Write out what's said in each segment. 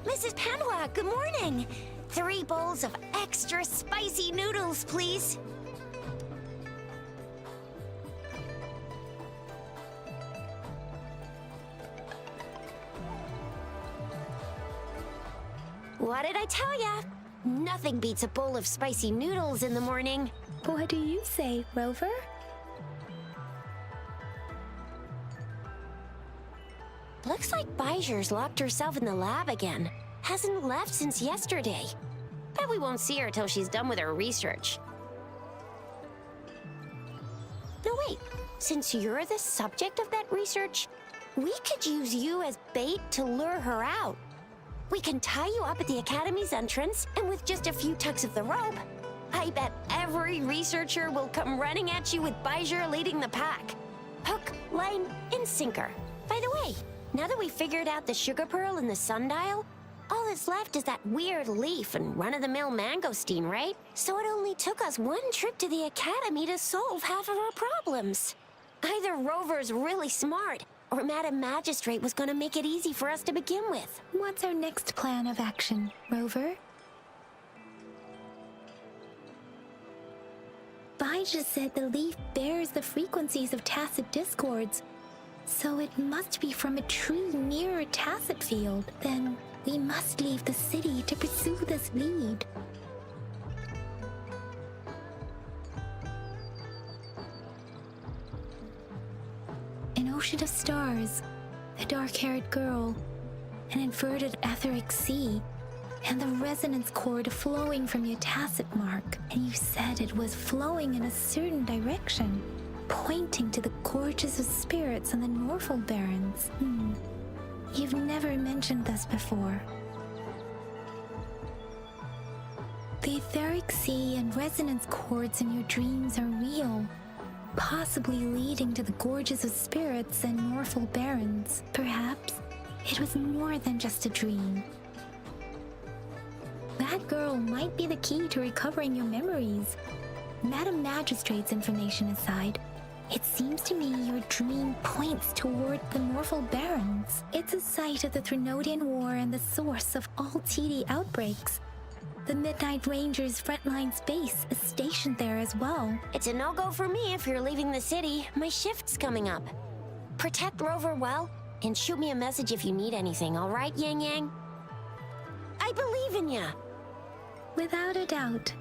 Mrs. Panwa, good morning. 3 bowls of extra spicy noodles, please. What did I tell ya? Nothing beats a bowl of spicy noodles in the morning. What do you say, Rover? Looks like Bijou's locked herself in the lab again. Hasn't left since yesterday. Bet we won't see her till she's done with her research. No, wait. Since you're the subject of that research, we could use you as bait to lure her out. We can tie you up at the Academy's entrance, and with just a few tugs of the rope, I bet every researcher will come running at you with Bijou leading the pack. Hook, line, and sinker. By the way, now that we've figured out the sugar pearl and the sundial, all that's left is that weird leaf and run-of-the-mill mangosteen, right? So it only took us 1 trip to the Academy to solve half of our problems. Either Rover's really smart, or Madam Magistrate was gonna make it easy for us to begin with. What's our next plan of action, Rover? Bijou said the leaf bears the frequencies of tacit discords, so it must be from a tree near a tacit field. Then we must leave the city to pursue this lead. An ocean of stars, a dark-haired girl, an inverted etheric sea, and the resonance cord flowing from your tacit mark. And you said it was flowing in a certain direction, pointing to the gorges of spirits on the Norfolk Barrens. You've never mentioned this before. The etheric sea and resonance cords in your dreams are real, possibly leading to the gorges of spirits and Norfolk Barrens. Perhaps it was more than just a dream. That girl might be the key to recovering your memories. Madam Magistrate's information aside, it seems to me your dream points toward the Norfolk Barrens. It's a site of the Threnodian War and the source of all TD outbreaks. The Midnight Rangers' frontline base is stationed there as well. It's a no-go for me if you're leaving the city. My shift's coming up. Protect Rover well, and shoot me a message if you need anything, all right, Yang Yang? I believe in ya! Without a doubt.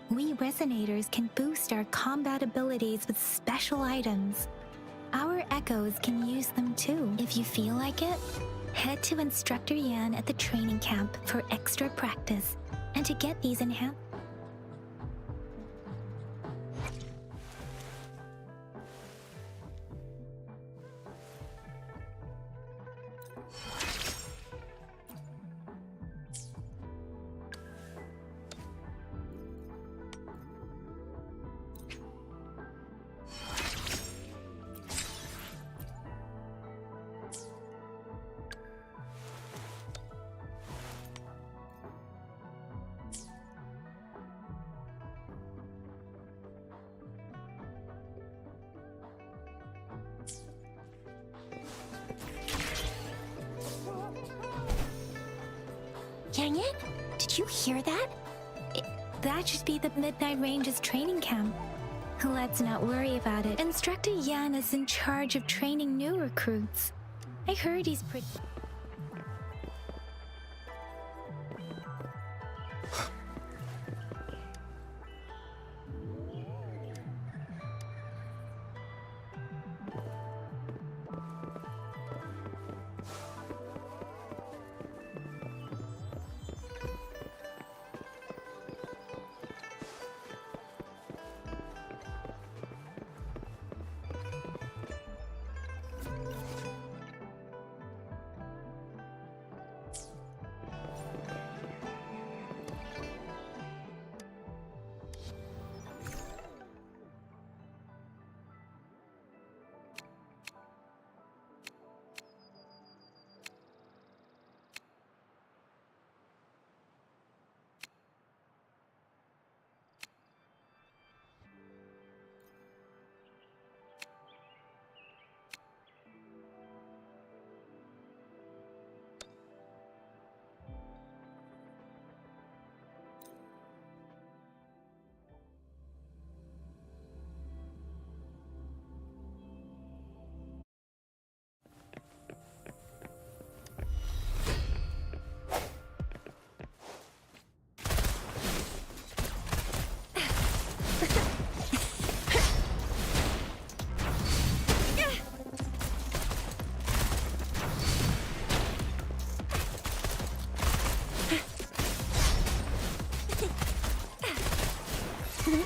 We Resonators can boost our combat abilities with special items. Our Echoes can use them too. If you feel like it, head to Instructor Yan at the training camp for extra practice and to get these enhanced. Yang Yan, did you hear that? That should be the Midnight Range's training camp. Let's not worry about it. Instructor Yan is in charge of training new recruits. I heard he's pretty...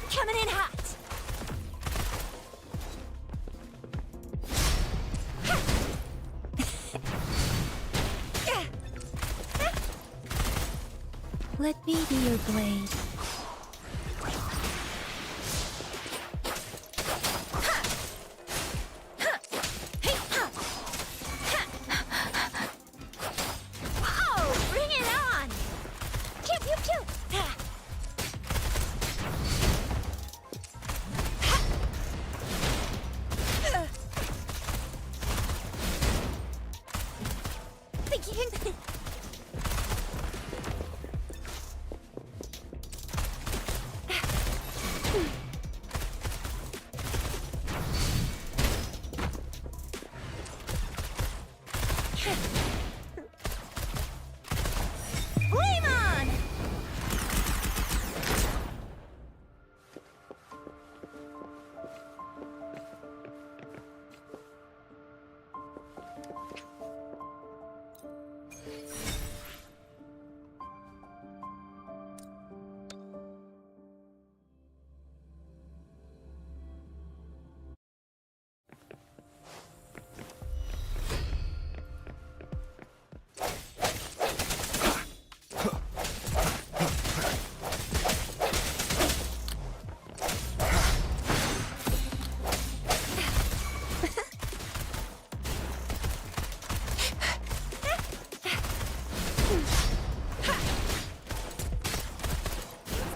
Coming in hot. Let me be your blade. Oh, bring it on! Pew, pew, pew! Thinking. Flame on!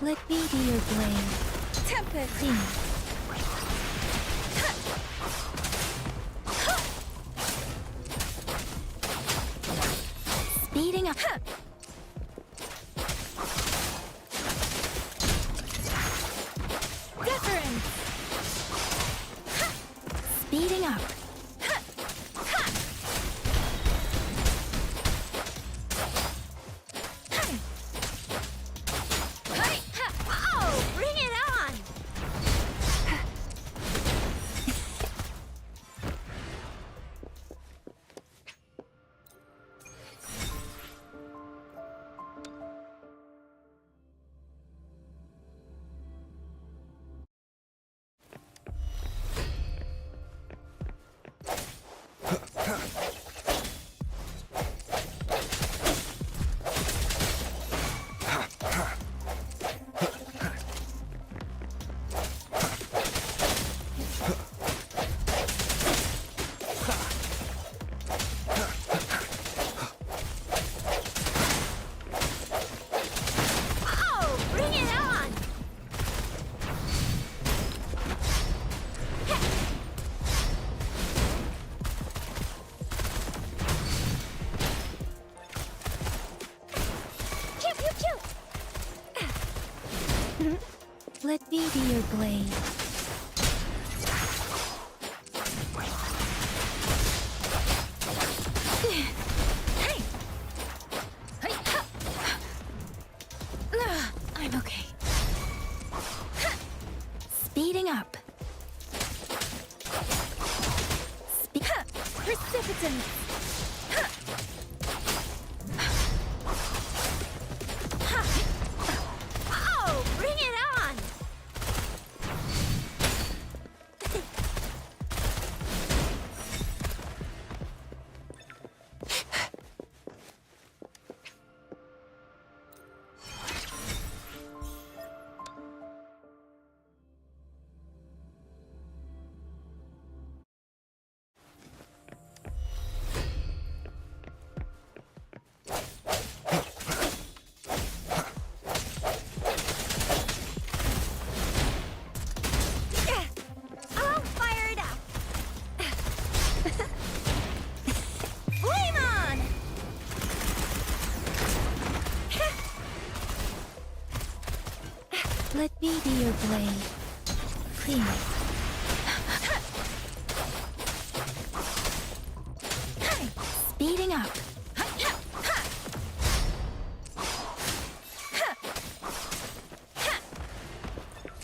Let me be your blade. Tempest! Speeding up. Wuthering! Speeding up. Oh, bring Let me be your blade. I'm okay. Speeding up. Precipitance. Oh, bring it on! I'll fire it up! Flame on! Let me be your blade. Please. Speeding up.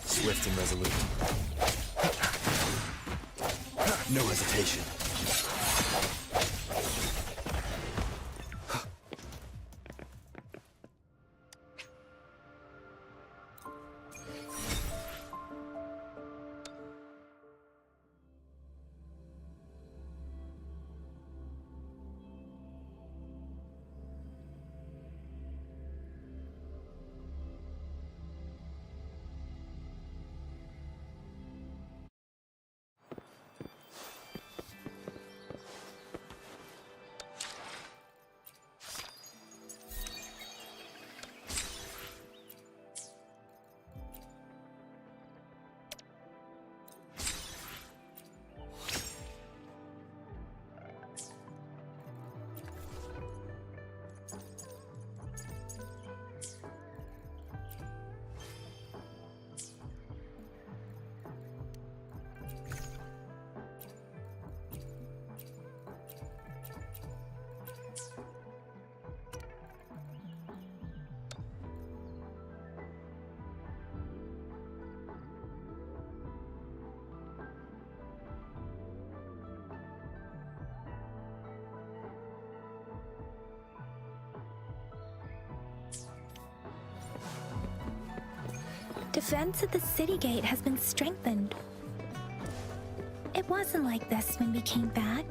Swift and resolute. No hesitation. Defense at the city gate has been strengthened. It wasn't like this when we came back.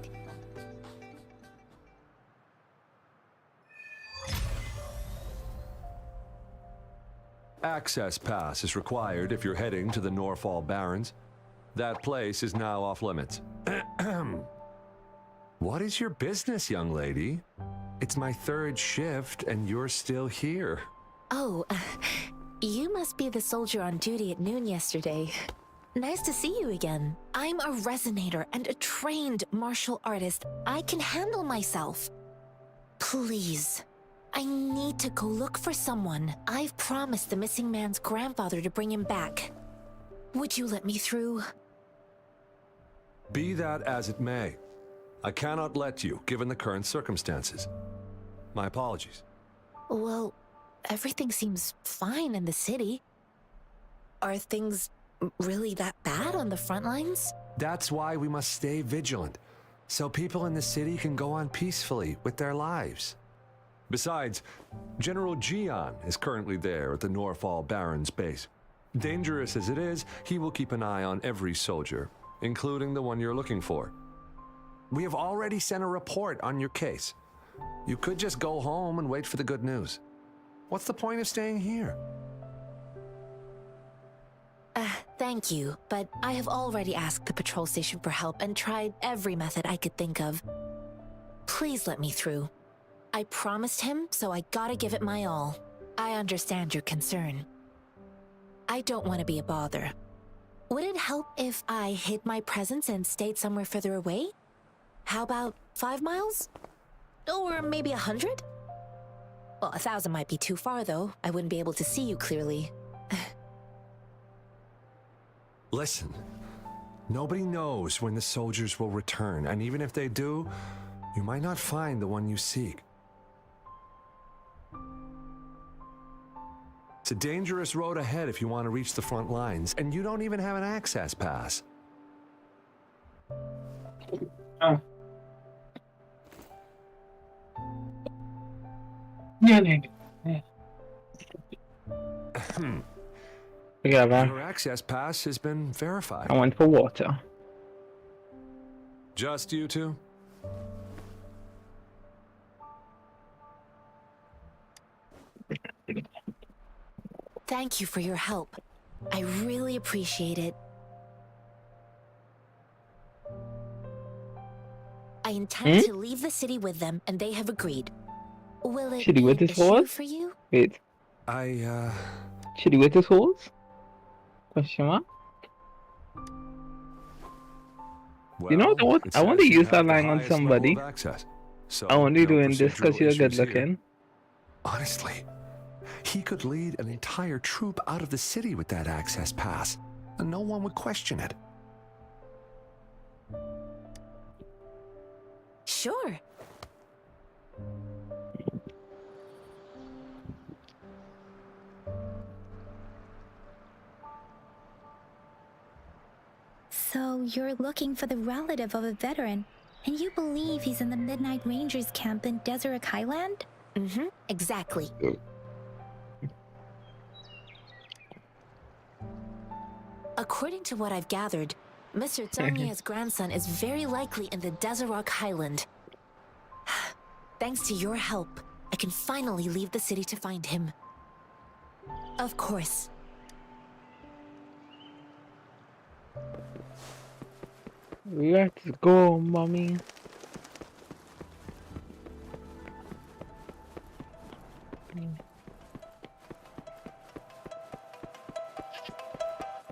Access pass is required if you're heading to the Norfall Barrens. That place is now off limits. What is your business, young lady? It's my third shift and you're still here. Oh, you must be the soldier on duty at noon yesterday. Nice to see you again. I'm a resonator and a trained martial artist. I can handle myself. Please, I need to go look for someone. I've promised the missing man's grandfather to bring him back. Would you let me through? Be that as it may, I cannot let you, given the current circumstances. My apologies. Well, everything seems fine in the city. Are things really that bad on the front lines? That's why we must stay vigilant, so people in the city can go on peacefully with their lives. Besides, General Gian is currently there at the Norfall Barrens base. Dangerous as it is, he will keep an eye on every soldier, including the one you're looking for. We have already sent a report on your case. You could just go home and wait for the good news. What's the point of staying here? Thank you, but I have already asked the patrol station for help and tried every method I could think of. Please let me through. I promised him, so I gotta give it my all. I understand your concern. I don't want to be a bother. Would it help if I hid my presence and stayed somewhere further away? How about 5 miles? Or maybe 100? Well, 1,000 might be too far, though. I wouldn't be able to see you clearly. Listen, nobody knows when the soldiers will return, and even if they do, you might not find the one you seek. It's a dangerous road ahead if you want to reach the front lines, and you don't even have an access pass. Ah. Yeah, yeah. Yeah, man. Your access pass has been verified. I went for water. Just you two? Thank you for your help. I really appreciate it. I intend to leave the city with them, and they have agreed. Will it Should he be with an his issue horse? for you? Wait, I, should he with his horse? Question mark? well, You know what? it I want to says you use that have the line on highest level somebody. of access, so I'm only no doing this because procedural you're good issues here. looking. Honestly, he could lead an entire troop out of the city with that access pass, and no one would question it. Sure. So you're looking for the relative of a veteran, and you believe he's in the Midnight Rangers camp in Deseret Highland? Mm-hmm. Exactly. According to what I've gathered, Mr. Zhongye's grandson is very likely in the Deseret Highland. Thanks to your help, I can finally leave the city to find him. Of course. Let's go, mommy.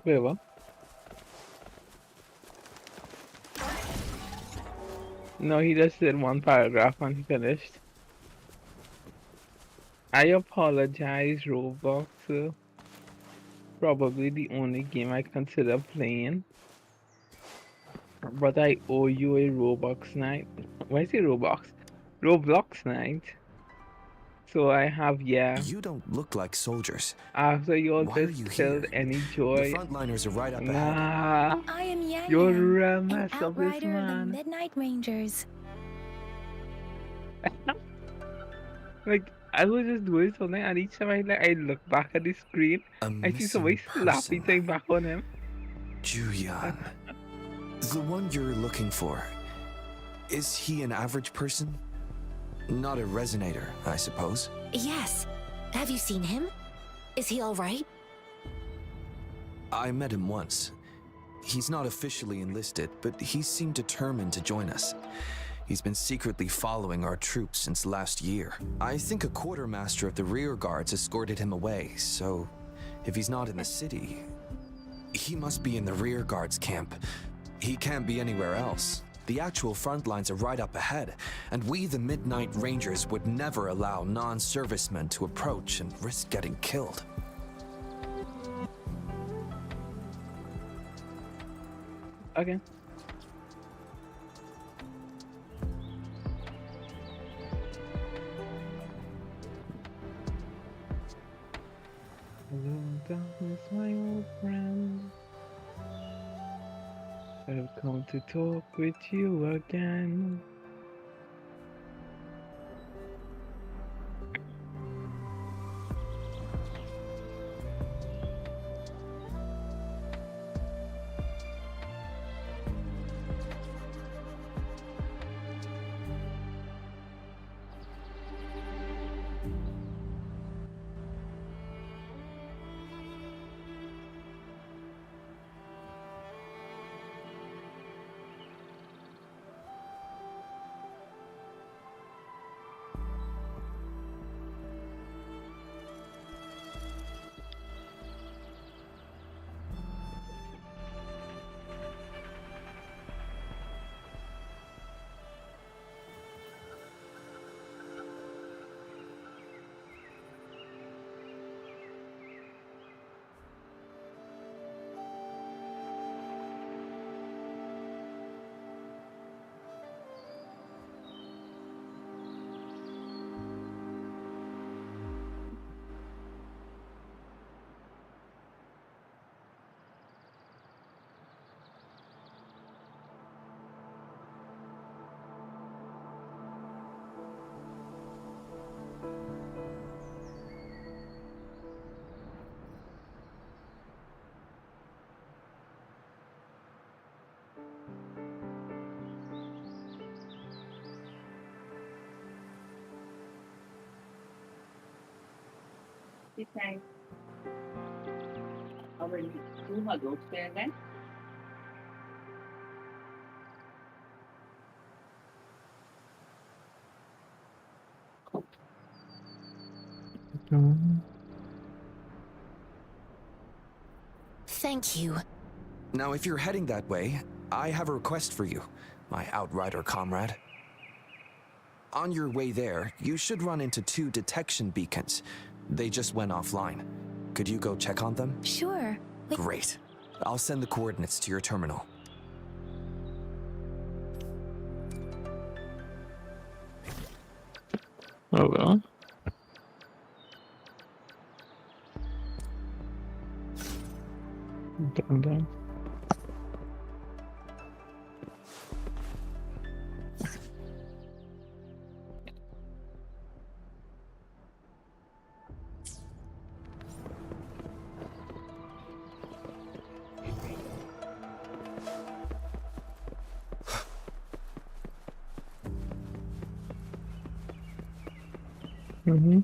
Wait, what? No, he just did one paragraph and he finished. I apologize, Roblox. Probably the only game I consider playing. But I owe you a Roblox night. Why is it Roblox? Roblox night. So I have, yeah. You don't look like soldiers. After you all Why are just you killed here? any The joy. frontliners are right up ahead. Nah. I am Yang You're Yang, real an mess of this outrider of the man. Midnight Rangers. Like, I was just doing something and each time I look back at the screen, A I see somebody missing slapping person. thing back on him. Juyan. The one you're looking for. Is he an average person? Not a resonator, I suppose. Yes. Have you seen him? Is he all right? I met him once. He's not officially enlisted, but he seemed determined to join us. He's been secretly following our troops since last year. I think a quartermaster of the rear guards escorted him away, so if he's not in the city, he must be in the rear guards camp. He can't be anywhere else. The actual front lines are right up ahead, and we, the Midnight Rangers, would never allow non-servicemen to approach and risk getting killed. Okay. Hello, darkness, my old friend. I've come to talk with you again. Thank you. Now, if you're heading that way, I have a request for you, my outrider comrade. On your way there, you should run into 2 detection beacons. They just went offline. Could you go check on them? Sure. Wait, Great. I'll send the coordinates to your terminal. Oh well. Done. Mm-hmm.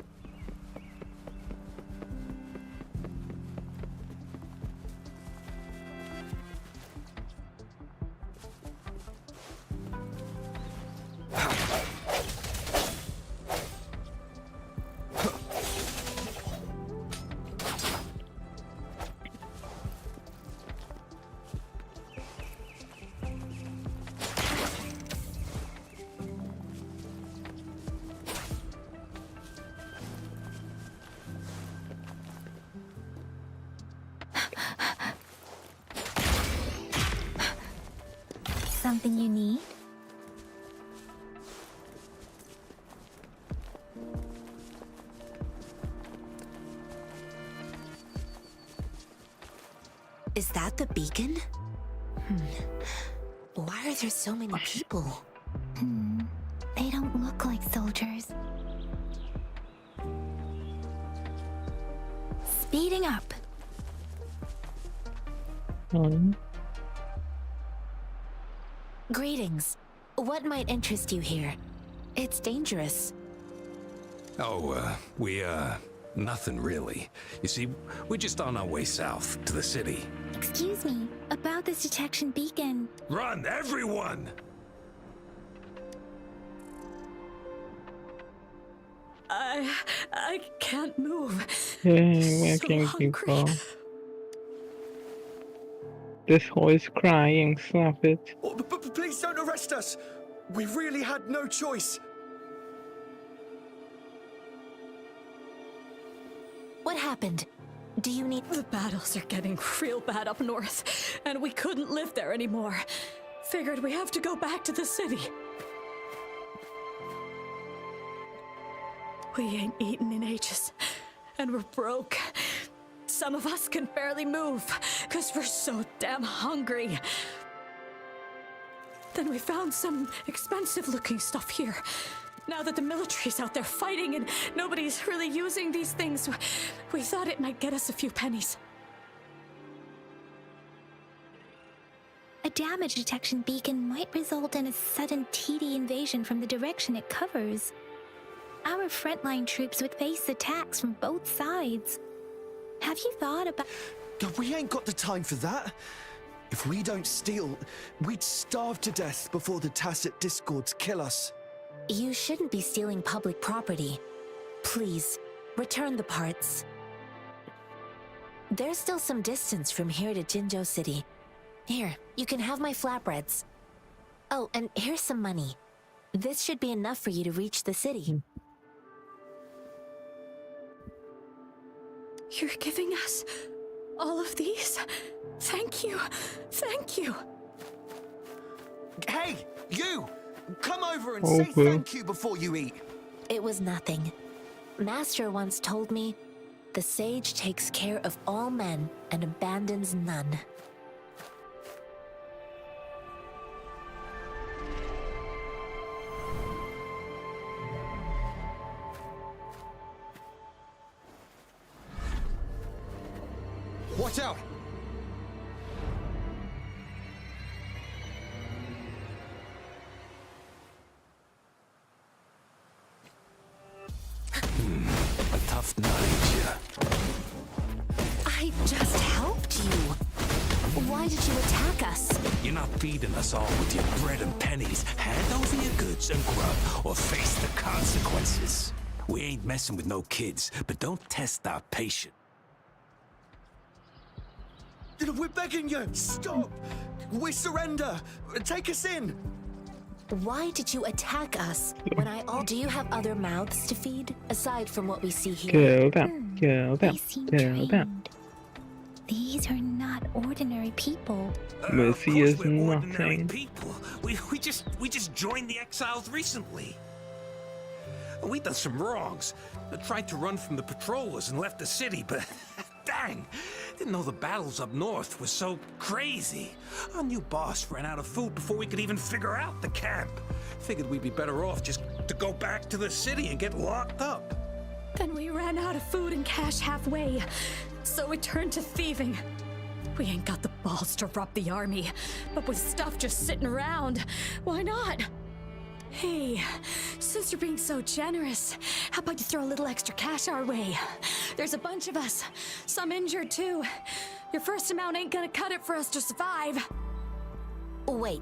something you need? Is that the beacon? Why are there so many people? They don't look like soldiers. Speeding up. Greetings. What might interest you here? It's dangerous. Oh, nothing really. You see, we're just on our way south to the city. Excuse me, about this detection beacon. Run, everyone! I can't move. Hey, So working hungry. people. This horse crying, stop it. Oh, but please don't arrest us! We really had no choice. What happened? Do you need... The battles are getting real bad up north, and we couldn't live there anymore. Figured we have to go back to the city. We ain't eaten in ages, and we're broke. Some of us can barely move, because we're so damn hungry. Then we found some expensive-looking stuff here. Now that the military's out there fighting and nobody's really using these things, we thought it might get us a few pennies. A damage detection beacon might result in a sudden TD invasion from the direction it covers. Our frontline troops would face attacks from both sides. Have you thought about... We ain't got the time for that. If we don't steal, we'd starve to death before the tacit discords kill us. You shouldn't be stealing public property. Please, return the parts. There's still some distance from here to Jinzhou City. Here, you can have my flatbreads. Oh, and here's some money. This should be enough for you to reach the city. You're giving us all of these? Thank you. Thank you. Hey, you! Come over and Okay. say thank you before you eat. It was nothing. Master once told me, the sage takes care of all men and abandons none. Watch out! A tough night, yeah. Why did you attack us? You're not feeding us all with your bread and pennies. Hand over your goods and grub, or face the consequences. We ain't messing with no kids, but don't test our patience. We're begging you! Stop! We surrender! Take us in! Why did you attack us? Do you have other mouths to feed, aside from what we see here? Kill them. Kill them. They seem Kill them. trained. These are not ordinary people. Mercy Of is course we're ordinary nothing. people. We just joined the exiles recently. We done some wrongs. Tried to run from the patrollers and left the city, but dang, didn't know the battles up north were so crazy. Our new boss ran out of food before we could even figure out the camp. Figured we'd be better off just to go back to the city and get locked up. Then we ran out of food and cash halfway, so we turned to thieving. We ain't got the balls to rob the army, but with stuff just sitting around, why not? Hey, since you're being so generous, how about you throw a little extra cash our way? There's a bunch of us, some injured too. Your first amount ain't gonna cut it for us to survive. Wait.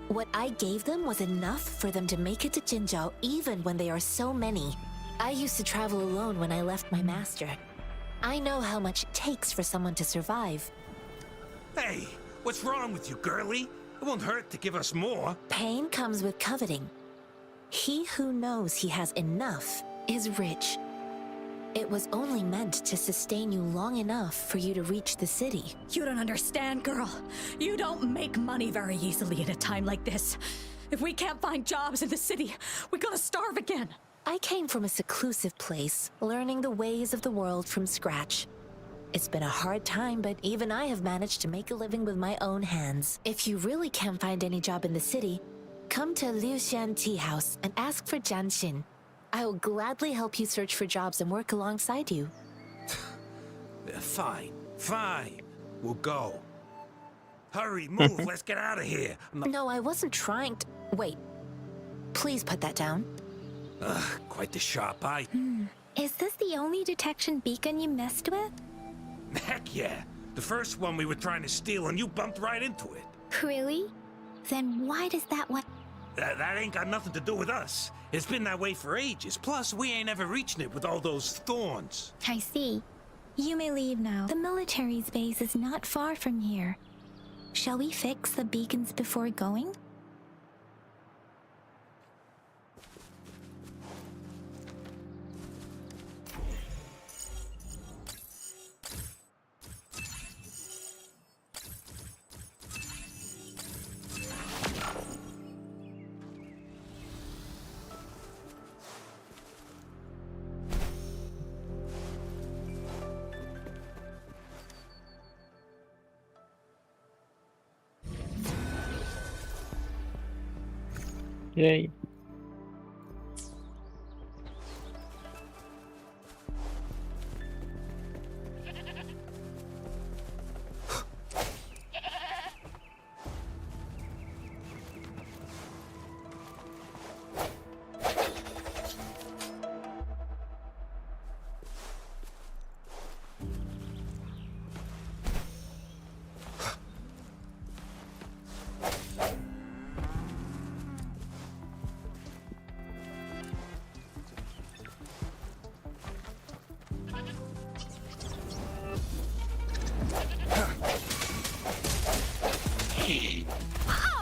What I gave them was enough for them to make it to Jinzhou even when they are so many. I used to travel alone when I left my master. I know how much it takes for someone to survive. Hey, what's wrong with you, girlie? It won't hurt to give us more. Pain comes with coveting. He who knows he has enough is rich. It was only meant to sustain you long enough for you to reach the city. You don't understand, girl. You don't make money very easily in a time like this. If we can't find jobs in the city, we're gonna starve again. I came from a seclusive place, learning the ways of the world from scratch. It's been a hard time, but even I have managed to make a living with my own hands. If you really can't find any job in the city, come to Liu Xian Tea House and ask for Jian Xin. I will gladly help you search for jobs and work alongside you. Fine, fine. We'll go. Hurry, move, let's get out of here. No, I wasn't trying to... Wait. Please put that down. Quite the sharp eye. Is this the only detection beacon you messed with? Heck yeah. The first one we were trying to steal and you bumped right into it. Really? Then why does that one... That ain't got nothing to do with us. It's been that way for ages. Plus, we ain't ever reaching it with all those thorns. I see. You may leave now. The military's base is not far from here. Shall we fix the beacons before going? Yay.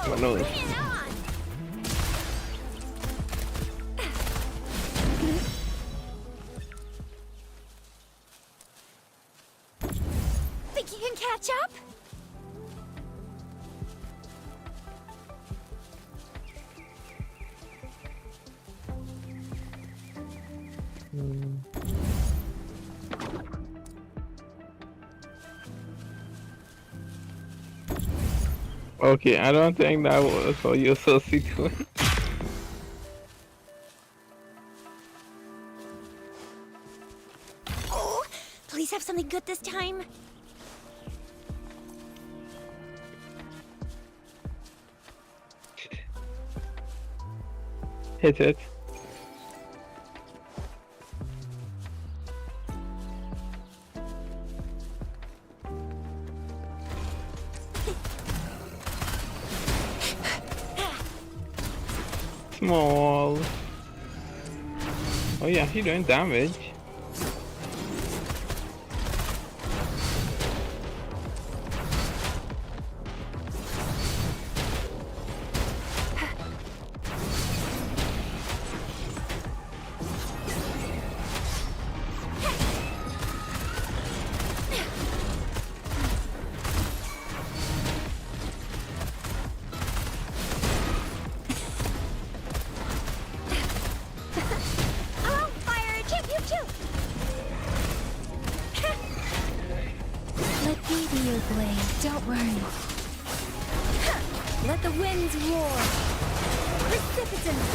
Oh, no. Think you can catch up? Okay, I don't think that was for your sequence. Oh, please have something good this time. Hit it. small. Oh yeah, she's doing damage. Oh, fire! Chip, you too! Let me be your blade, don't worry. Let the winds roar. Precipitance.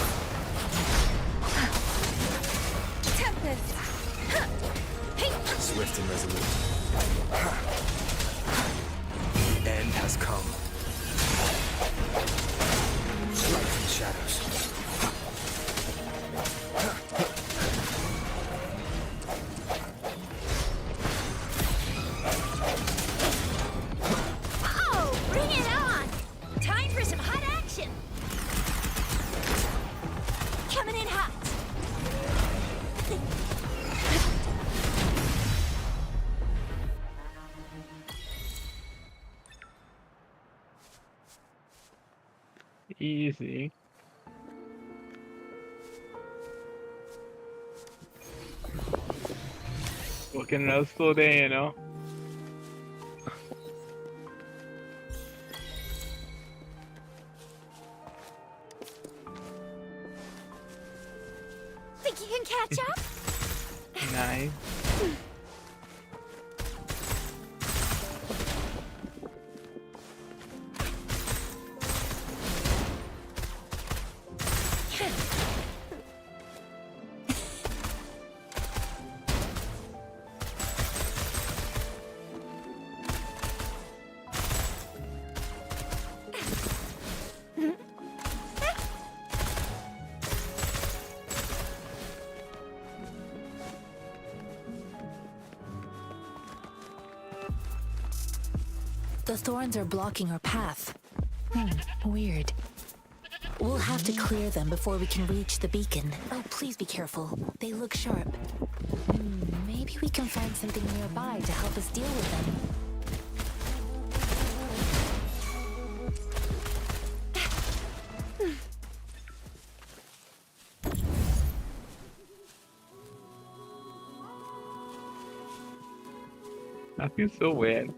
Tempest. Swift and resolute. The end has come. Light from the shadows. Oh, bring it on! Time for some hot action! Coming in hot! Easy. Working real slow there, you know. Think you can catch up? Nice. The thorns are blocking our path. Weird. We'll have to clear them before we can reach the beacon. Oh, please be careful. They look sharp. Maybe we can find something nearby to help us deal with them. That feels so weird.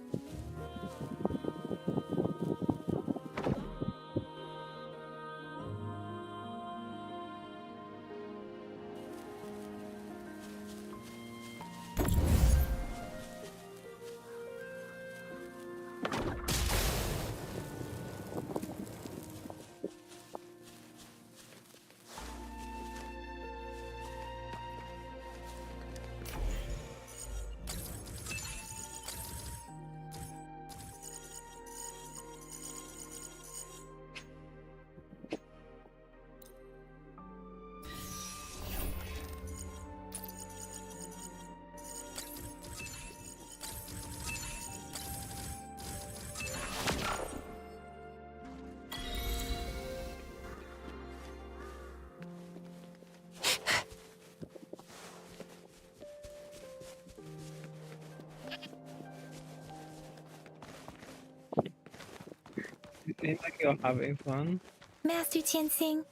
It seems like you're having fun. Master Tianxing,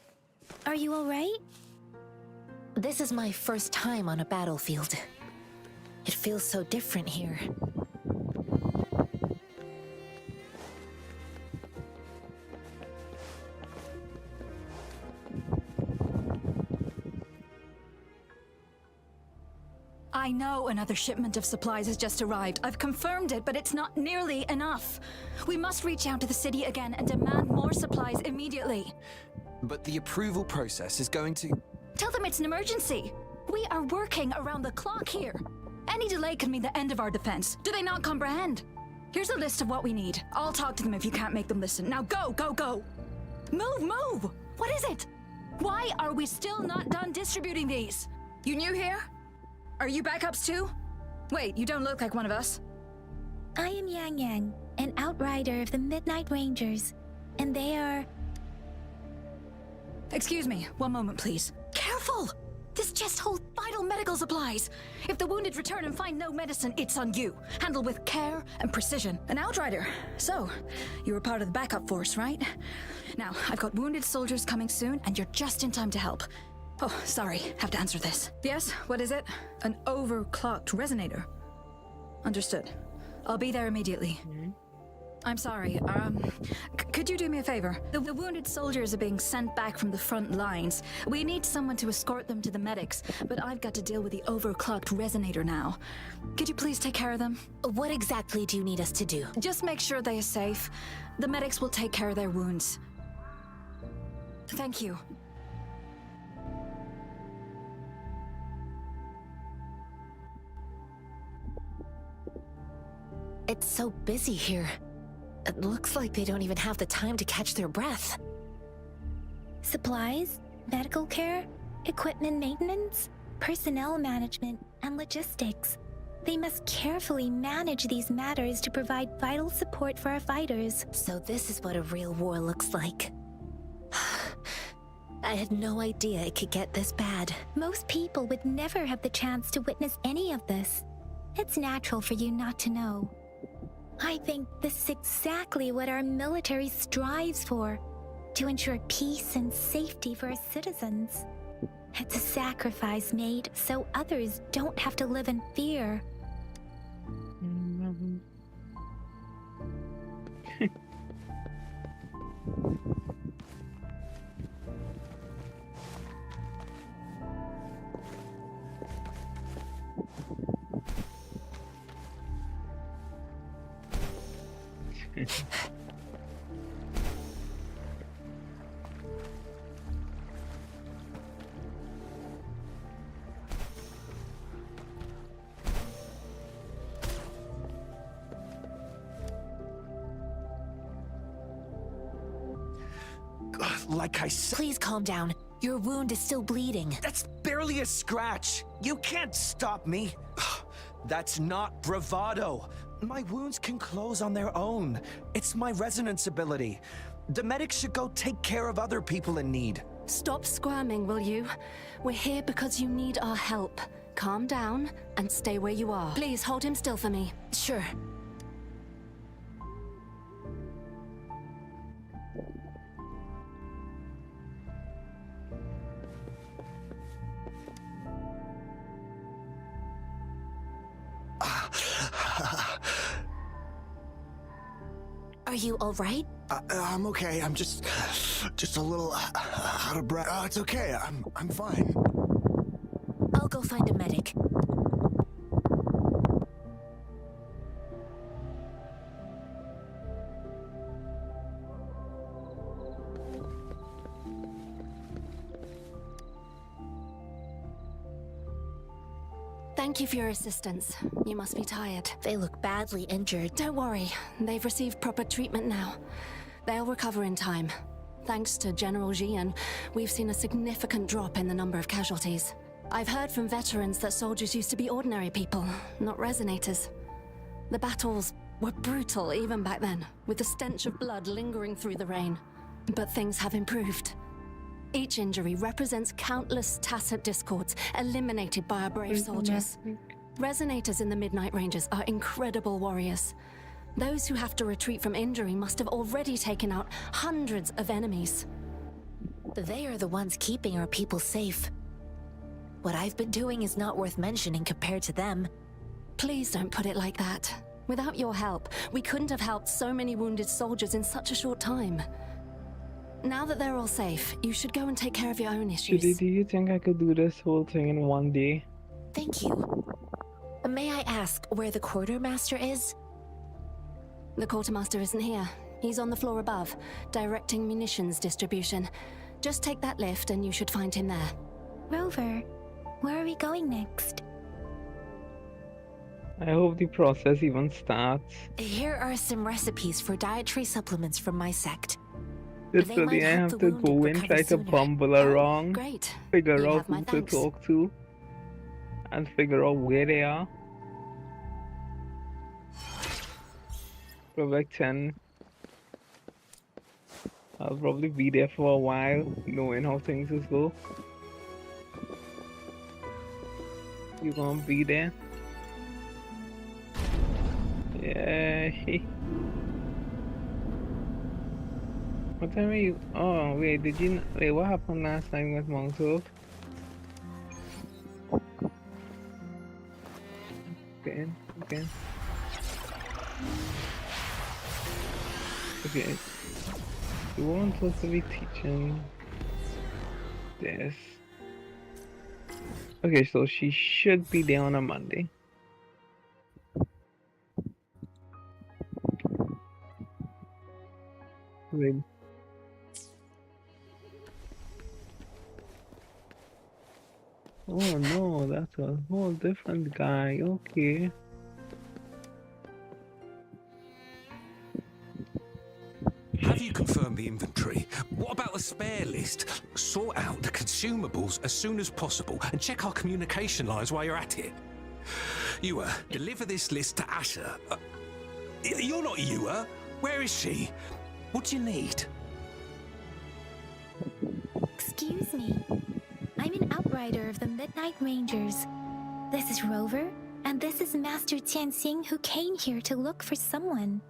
are you alright? This is my first time on a battlefield. It feels so different here. I know another shipment of supplies has just arrived. I've confirmed it, but it's not nearly enough. We must reach out to the city again and demand more supplies immediately. But the approval process is going to... Tell them it's an emergency. We are working around the clock here. Any delay could mean the end of our defense. Do they not comprehend? Here's a list of what we need. I'll talk to them if you can't make them listen. Now go, go, go! Move, move! What is it? Why are we still not done distributing these? You new here? Are you backups too? Wait, you don't look like one of us. I am Yang Yang, an outrider of the Midnight Rangers, and they are... Excuse me, one moment, please. Careful! This chest holds vital medical supplies. If the wounded return and find no medicine, it's on you. Handle with care and precision. An outrider. So, you were part of the backup force, right? Now, I've got wounded soldiers coming soon, and you're just in time to help. Oh, sorry, have to answer this. Yes, what is it? An overclocked resonator. Understood. I'll be there immediately. I'm sorry, could you do me a favor? The wounded soldiers are being sent back from the front lines. We need someone to escort them to the medics, but I've got to deal with the overclocked resonator now. Could you please take care of them? What exactly do you need us to do? Just make sure they are safe. The medics will take care of their wounds. Thank you. It's so busy here. It looks like they don't even have the time to catch their breath. Supplies, medical care, equipment maintenance, personnel management, and logistics. They must carefully manage these matters to provide vital support for our fighters. So this is what a real war looks like. I had no idea it could get this bad. Most people would never have the chance to witness any of this. It's natural for you not to know. I think this is exactly what our military strives for, to ensure peace and safety for our citizens. It's a sacrifice made so others don't have to live in fear. Like I said, Please calm down. Your wound is still bleeding. that's barely a scratch. You can't stop me. That's not bravado. My wounds can close on their own. It's my resonance ability. The medics should go take care of other people in need. Stop squirming, will you? We're here because you need our help. Calm down and stay where you are. Please hold him still for me. Sure. Are you all right? I'm okay. I'm just a little out of breath. Oh, it's okay. I'm fine. I'll go find a medic. Thank you for your assistance. You must be tired. They look badly injured. Don't worry, they've received proper treatment now. They'll recover in time. Thanks to General Jian, we've seen a significant drop in the number of casualties. I've heard from veterans that soldiers used to be ordinary people, not resonators. The battles were brutal even back then, with the stench of blood lingering through the rain. But things have improved. Each injury represents countless tacit discords eliminated by our brave soldiers. Resonators in the Midnight Rangers are incredible warriors. Those who have to retreat from injury must have already taken out hundreds of enemies. They are the ones keeping our people safe. What I've been doing is not worth mentioning compared to them. Please don't put it like that. Without your help, we couldn't have helped so many wounded soldiers in such a short time. Now that they're all safe, you should go and take care of your own issues. Judy, do you think I could do this whole thing in one day? Thank you. May I ask where the quartermaster is? The quartermaster isn't here. He's on the floor above, directing munitions distribution. Just take that lift and you should find him there. Rover, where are we going next? I hope the process even starts. Here are some recipes for dietary supplements from my sect. Literally, I have to go and try to bumble around, Great. figure You out have my who to thanks. talk to, and figure out where they are. For like 10. I'll probably be there for a while, knowing how things is go. You gonna be there? Yeah. What time are you? Oh wait, did you? Wait, what happened last time with Monkshof? Okay, okay. Okay. You weren't supposed to be teaching this. Okay, so she should be there on a Monday. Wait. Oh no, that's a whole different guy. Okay. Have you confirmed the inventory? What about the spare list? Sort out the consumables as soon as possible and check our communication lines while you're at it. Ewa, deliver this list to Asher. You're not Ewa. Where is she? What do you need? Excuse me. I'm an outrider of the Midnight Rangers. This is Rover, and this is Master Tianxing, who came here to look for someone.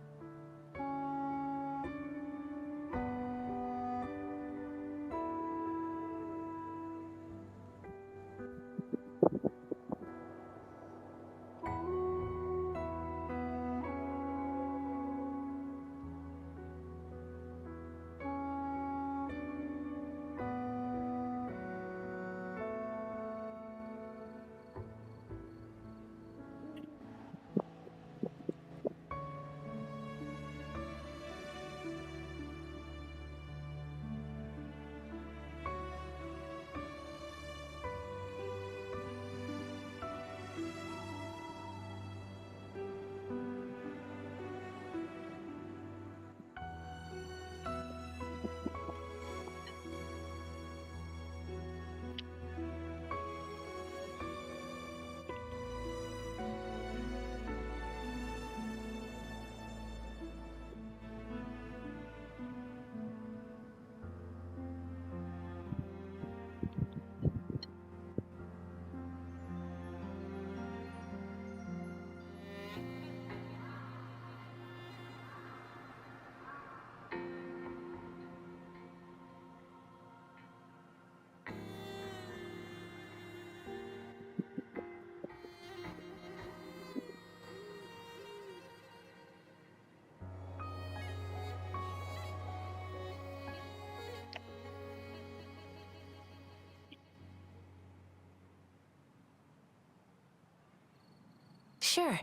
Sure.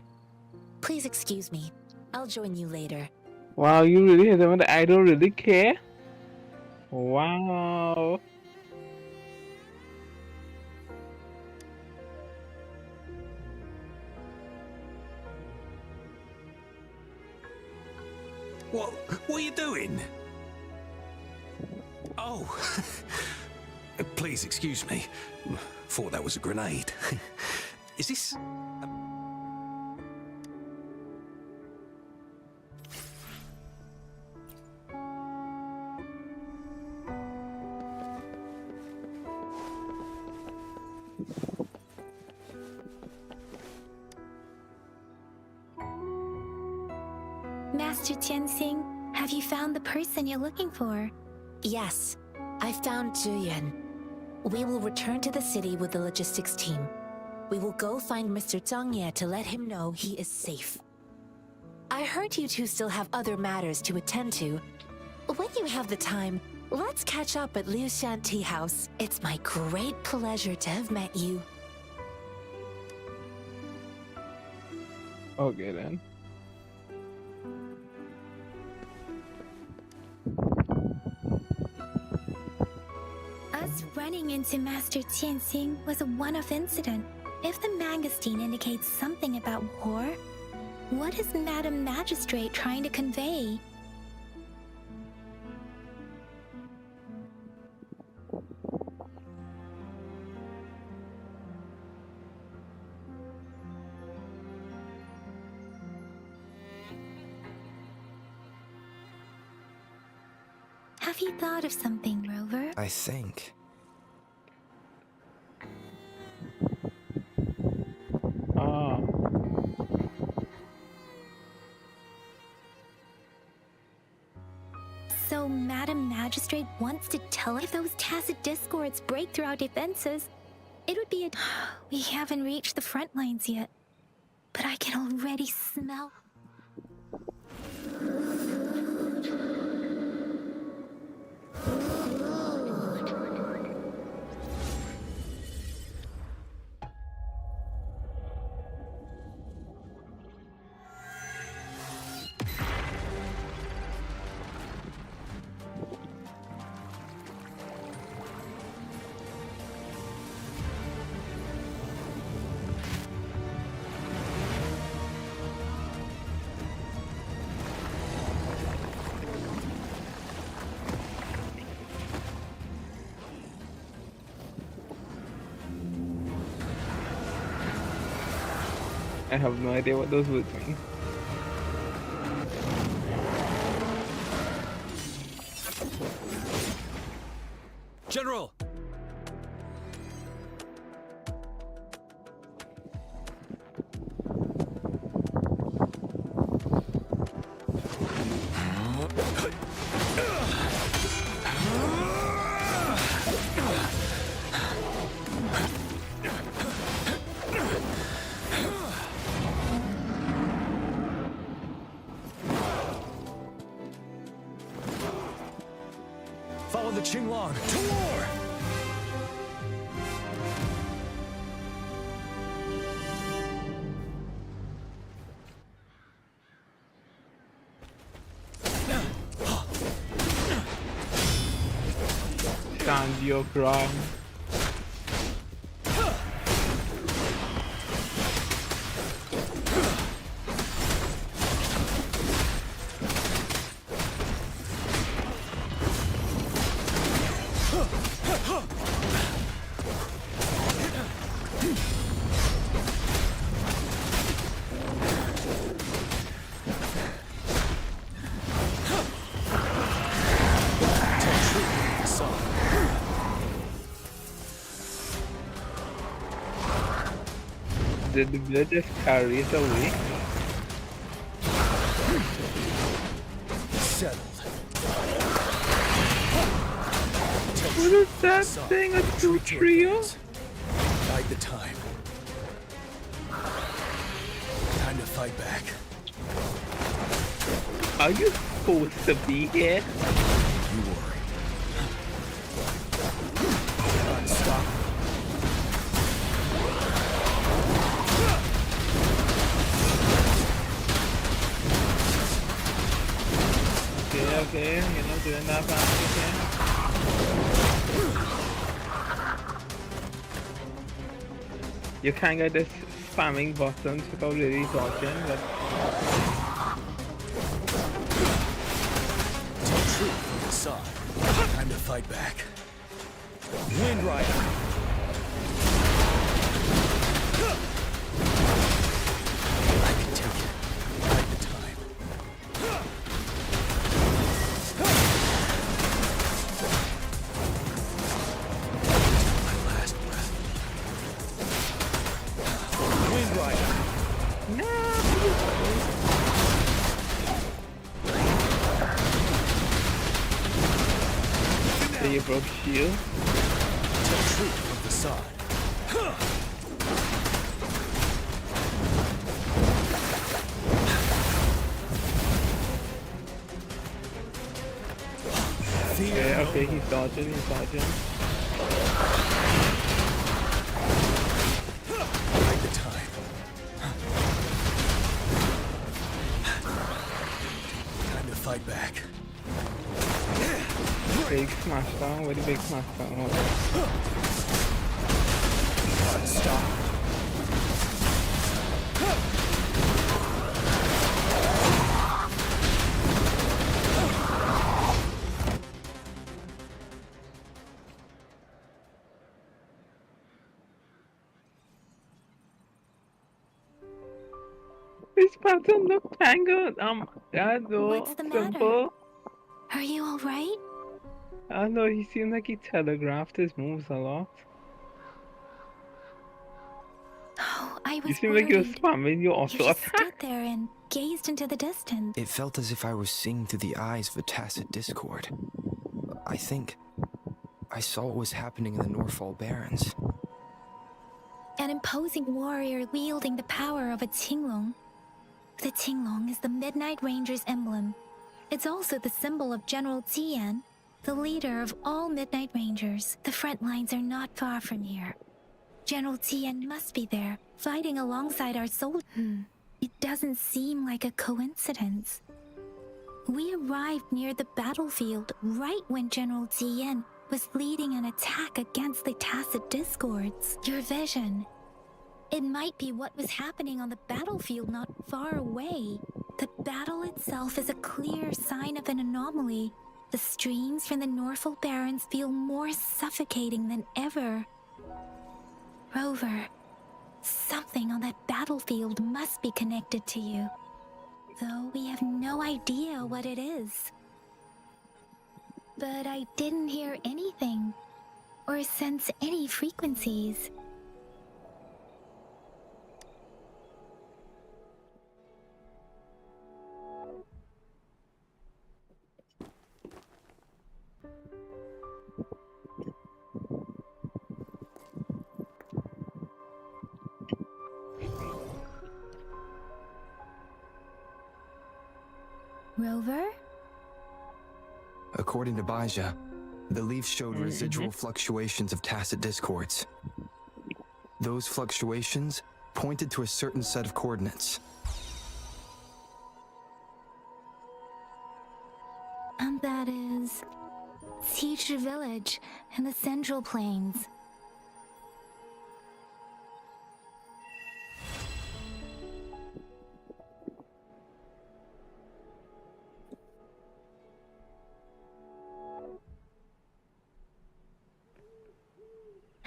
Please excuse me. I'll join you later. Wow, you really hit them with the I don't really care? Wow. What are you doing? Oh, please excuse me. Thought that was a grenade. Is this? Master Tianxing, have you found the person you're looking for? Yes, I found Zhiyuan. We will return to the city with the logistics team. We will go find Mr. Zhang Ye to let him know he is safe. I heard you two still have other matters to attend to. When you have the time, let's catch up at Liu Shan Tea House. It's my great pleasure to have met you. Okay then. Us running into Master Tianxing was a one-off incident. If the Mangosteen indicates something about war, what is Madam Magistrate trying to convey? Have Have you thought of something, Rover? I think. Ah. So, Madam Magistrate wants to tell us if those tacit discords break through our defenses, it would be a... We haven't reached the front lines yet, but I can already smell... I have no idea what those words mean. General! Follow the Qinglong to war! Stand your ground. Did the blood just carry it away? Settled. What is that thing? A 2-3? Bide the time. Time to fight back. Are you supposed to be here? You worry. Stop. Okay, you're not doing that fast again. You can't get this spamming buttons without really dodging, but True from the side. Time to fight back. Wind Rider. I can take it. Bide the time. My last breath. Wind Rider. so you broke shield. Tell truth from the side. Okay, he's dodging, Bide the time. Time to fight back. Big smash down, very big smash down. Stop. This pattern look tangled. God, though. What's the matter? Simple. Are you alright? I don't know, he seemed like he telegraphed his moves a lot. Oh, I You was seem like worried. you're spamming your You auto just attack. stood there and gazed into the distance. It felt as if I was seeing through the eyes of a tacit discord. I think I saw what was happening in the Norfall Barrens. An imposing warrior wielding the power of a Qinglong. The Qinglong is the Midnight Ranger's emblem. It's also the symbol of General Tian, the leader of all Midnight Rangers. The front lines are not far from here. General Tian must be there, fighting alongside our soldiers. It doesn't seem like a coincidence. We arrived near the battlefield right when General Tian was leading an attack against the Tacit Discords. Your vision. It might be what was happening on the battlefield not far away. The battle itself is a clear sign of an anomaly. The streams from the Norfall Barrens feel more suffocating than ever. Rover, something on that battlefield must be connected to you, though we have no idea what it is. But I didn't hear anything, or sense any frequencies. Rover? According to Baja, the leaf showed residual fluctuations of tacit discords. Those fluctuations pointed to a certain set of coordinates. And that is Siege Village in the Central Plains.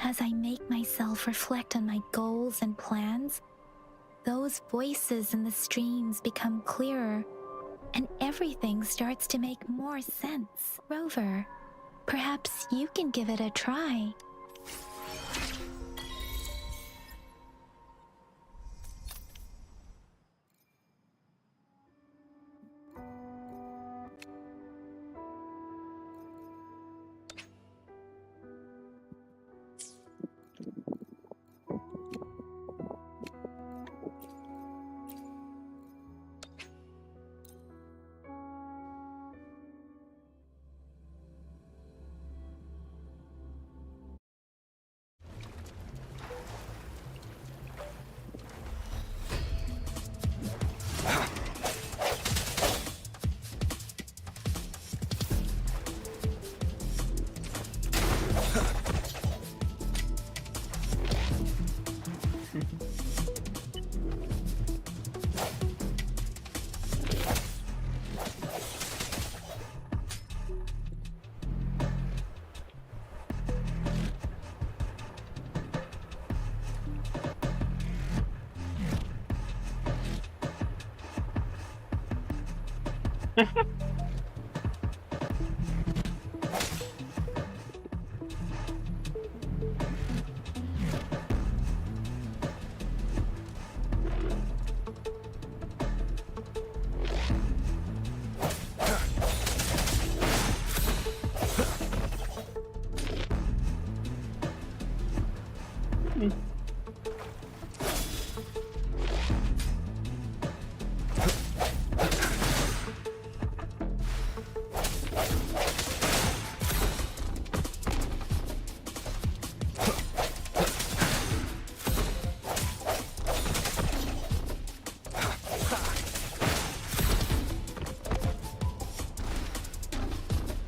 As I make myself reflect on my goals and plans, those voices in the streams become clearer, and everything starts to make more sense. Rover, perhaps you can give it a try.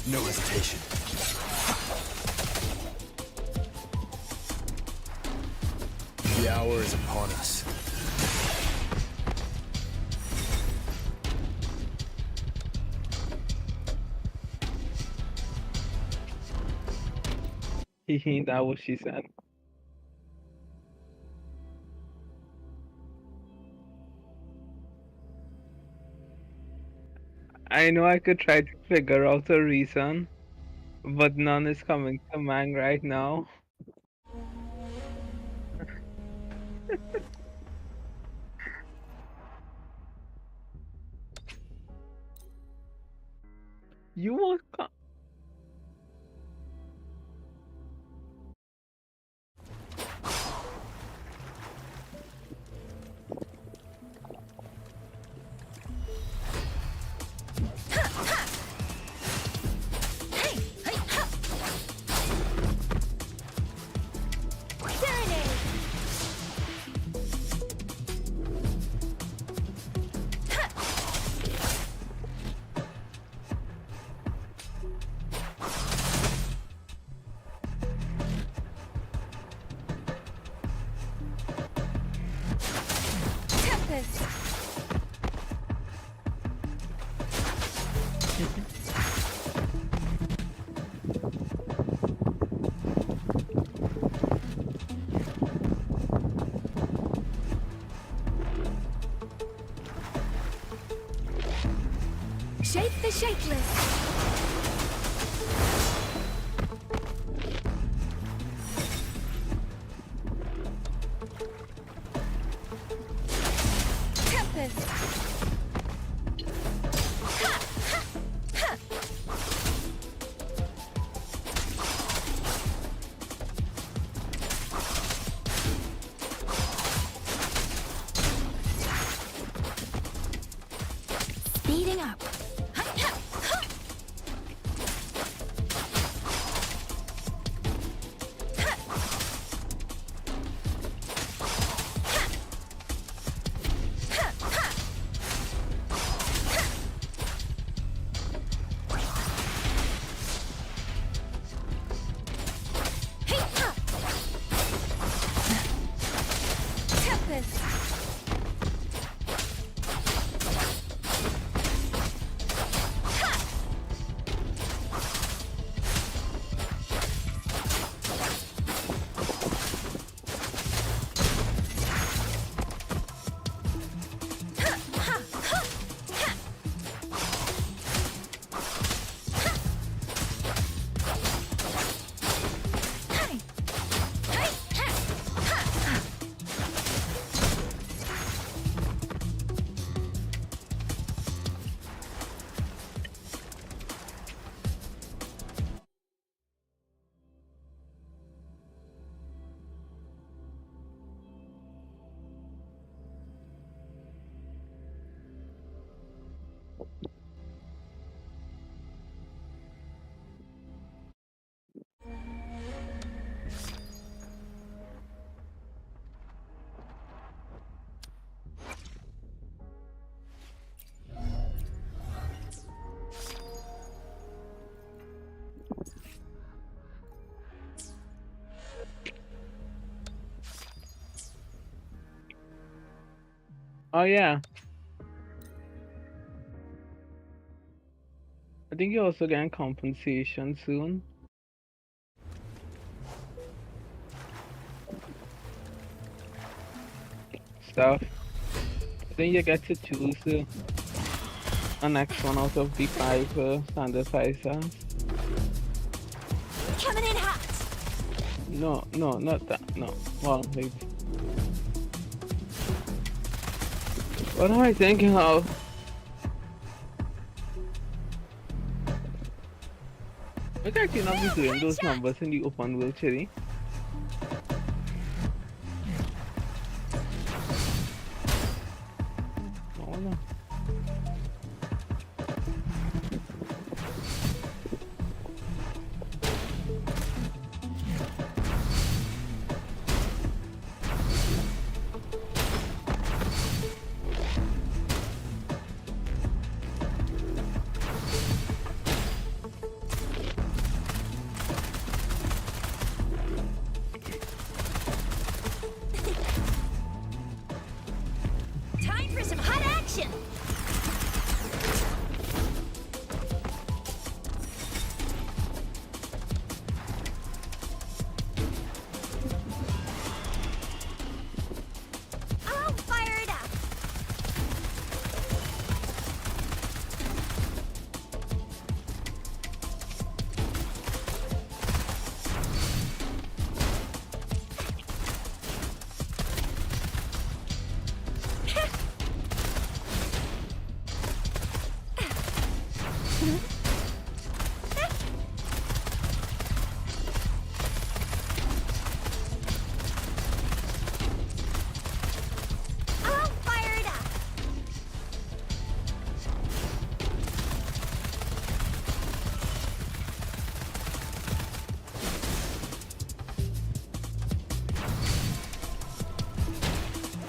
No hesitation. The hour is upon us. That what she said. I know I could try to figure out a reason but none is coming to mind right now. You won't come. Shape the shapeless. Speeding up. Oh yeah. I think you're also getting compensation soon. Stuff. I think you get to choose a next one out of the 5 standard 5 stars. Coming in hot. No, not that. No. Well, wait. What am I thinking of? I can actually not be doing those numbers in the open world, Chitty. Oh no. Time for some hot action. All fired up.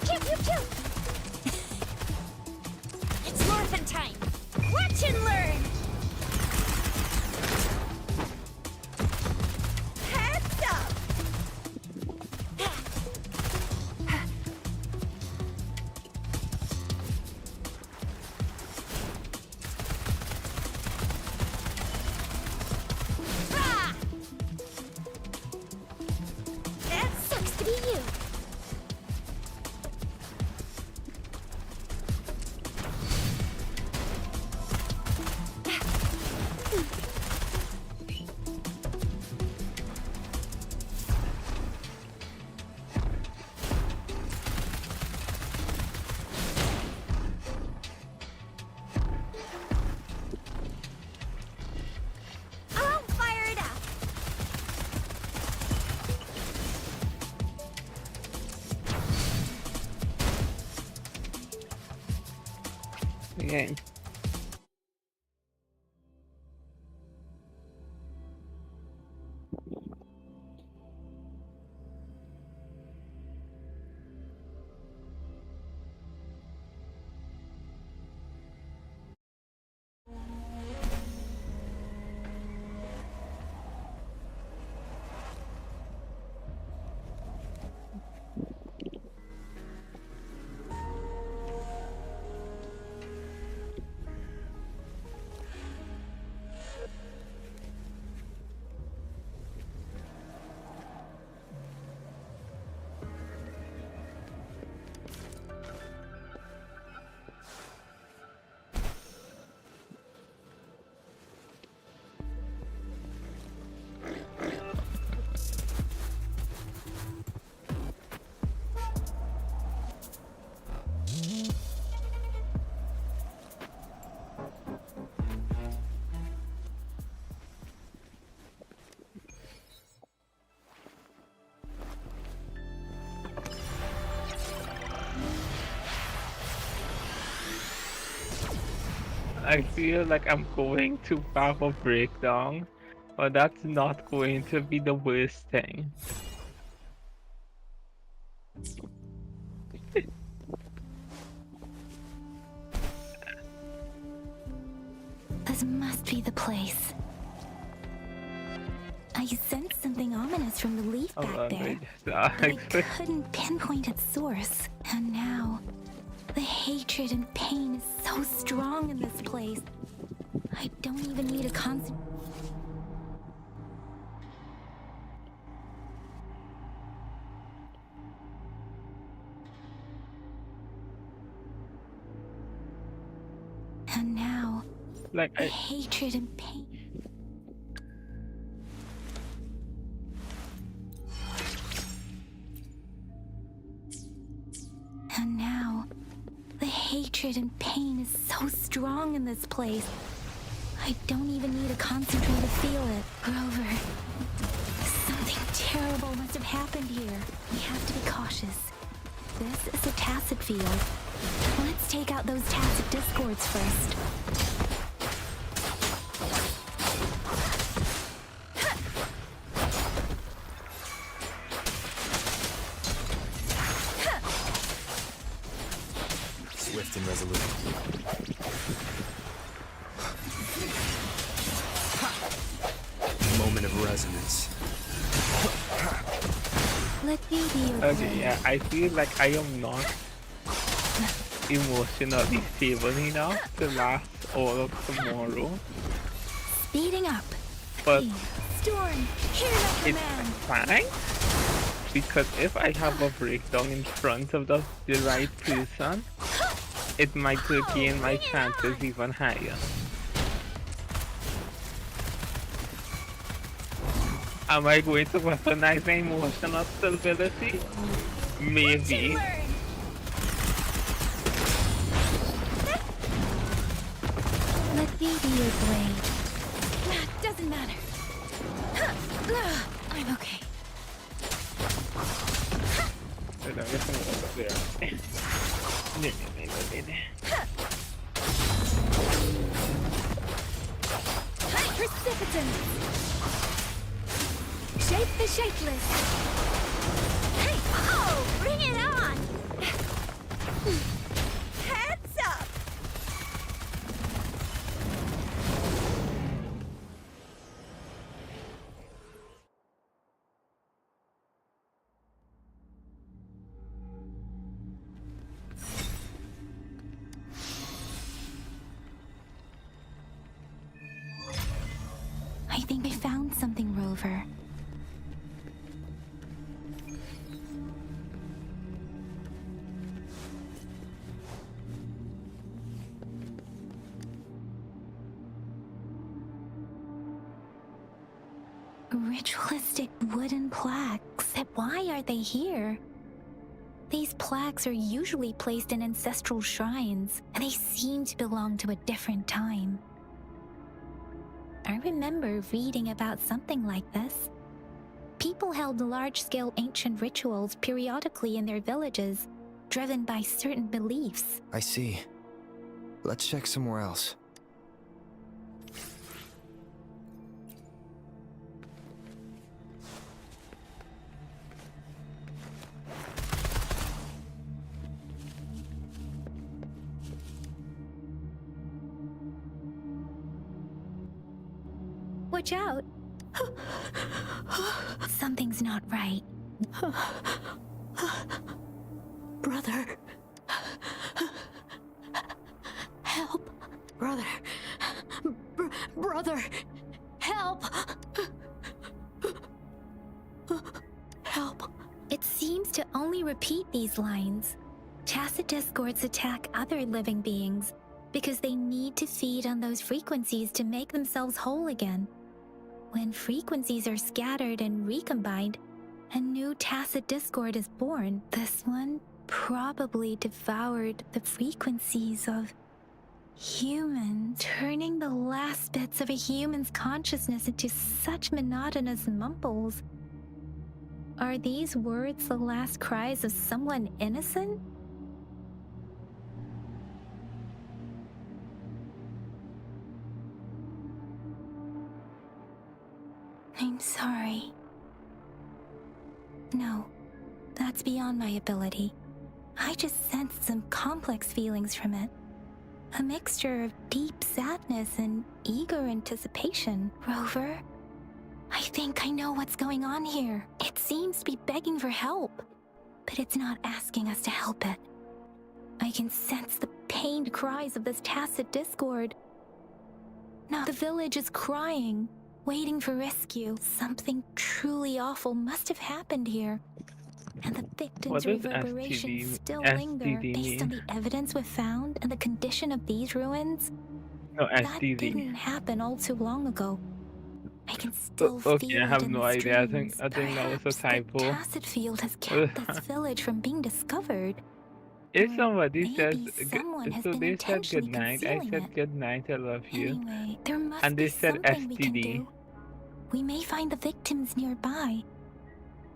Pew, pew, pew. It's morphin' time. Watch and learn. Heads up. Ah! That sucks to be you. All fired up. Okay. I feel like I'm going to have a breakdown, but that's not going to be the worst thing. This must be the place. I sensed something ominous from the leaf Hold back on, there, wait. but I couldn't pinpoint its source. And now, the hatred and pain is so strong in this place. I don't even need a constant. And now, Like the hatred and pain. And now, the hatred and pain is so strong in this place. I don't even need a concentrate to feel it. Grover, something terrible must have happened here. We have to be cautious. This is a tacit field. Let's take out those tacit discords first. Swift and resolute. Moment of resonance. Let me be your okay, friend. yeah, I feel like I am not emotionally stable enough to last all of tomorrow. Speeding up. But Storm, hear that it's command. fine because if I have a breakdown in front of the right person, it might gain my chances even higher. Am I going to weaponize my emotional stability? Maybe. Let me be your blade. doesn't matter. I'm okay. Wait, I'm just gonna go up there. Precipitant! Shape the shapeless! Hey! Oh! Bring it on! Heads up! I think I found something, Rover. Ritualistic wooden plaques. Why are they here? These plaques are usually placed in ancestral shrines, and they seem to belong to a different time. I remember reading about something like this. People held large-scale ancient rituals periodically in their villages, driven by certain beliefs. I see. Let's check somewhere else. Watch out! Something's not right. Brother. Help. Brother. Brother. Help. Help. It seems to only repeat these lines. Tacit discords attack other living beings because they need to feed on those frequencies to make themselves whole again. When frequencies are scattered and recombined, a new tacit discord is born. This one probably devoured the frequencies of humans, turning the last bits of a human's consciousness into such monotonous mumbles. Are these words the last cries of someone innocent? I'm sorry. No, that's beyond my ability. I just sensed some complex feelings from it. A mixture of deep sadness and eager anticipation. Rover, I think I know what's going on here. It seems to be begging for help, but it's not asking us to help it. I can sense the pained cries of this tacit discord. Now the village is crying, waiting for rescue. Something truly awful must have happened here. And the victims' What does reverberations still STD linger based on the evidence we've found and the condition of these ruins. No, That STD. didn't happen all too long ago. I can still Okay, feel I have it in no the idea. I streams. think that was Perhaps a typo. the tacit field has kept this village from being discovered. If Or somebody says, maybe someone has so been they said intentionally good night. I concealing said it. good night. I love you. Anyway, there must And be they said something we can STD. do. We may find the victims nearby.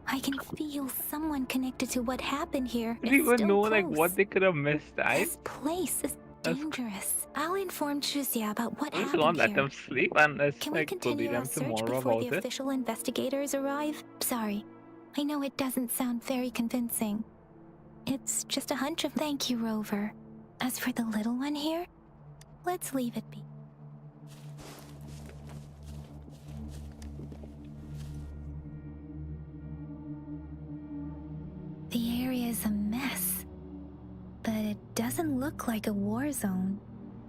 I can feel someone connected to what happened here. I don't It's even still know close. like what they could have missed. This place is That's- dangerous. I'll inform Chuzia about what I'm just happened gonna let here. them sleep and let's Can we like bully continue them our search tomorrow before about the it. official investigators arrive? Sorry, I know it doesn't sound very convincing. It's just a hunch of thank you, Rover. As for the little one here, let's leave it be. The area is a mess, but it doesn't look like a war zone.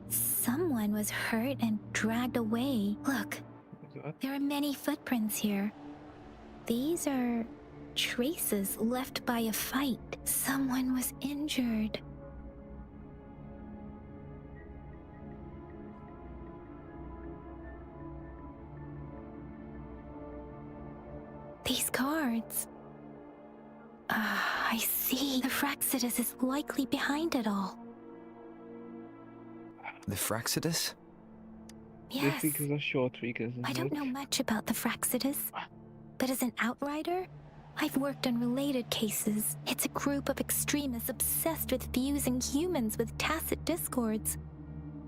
Someone was hurt and dragged away. Look, there are many footprints here. These are traces left by a fight. Someone was injured. These cards. I see. The Fraxidus is likely behind it all. The Fraxidus? Yes. This week is a short week, isn't it? I don't know much about the Fraxidus, but as an outrider, I've worked on related cases. It's a group of extremists obsessed with fusing humans with tacit discords.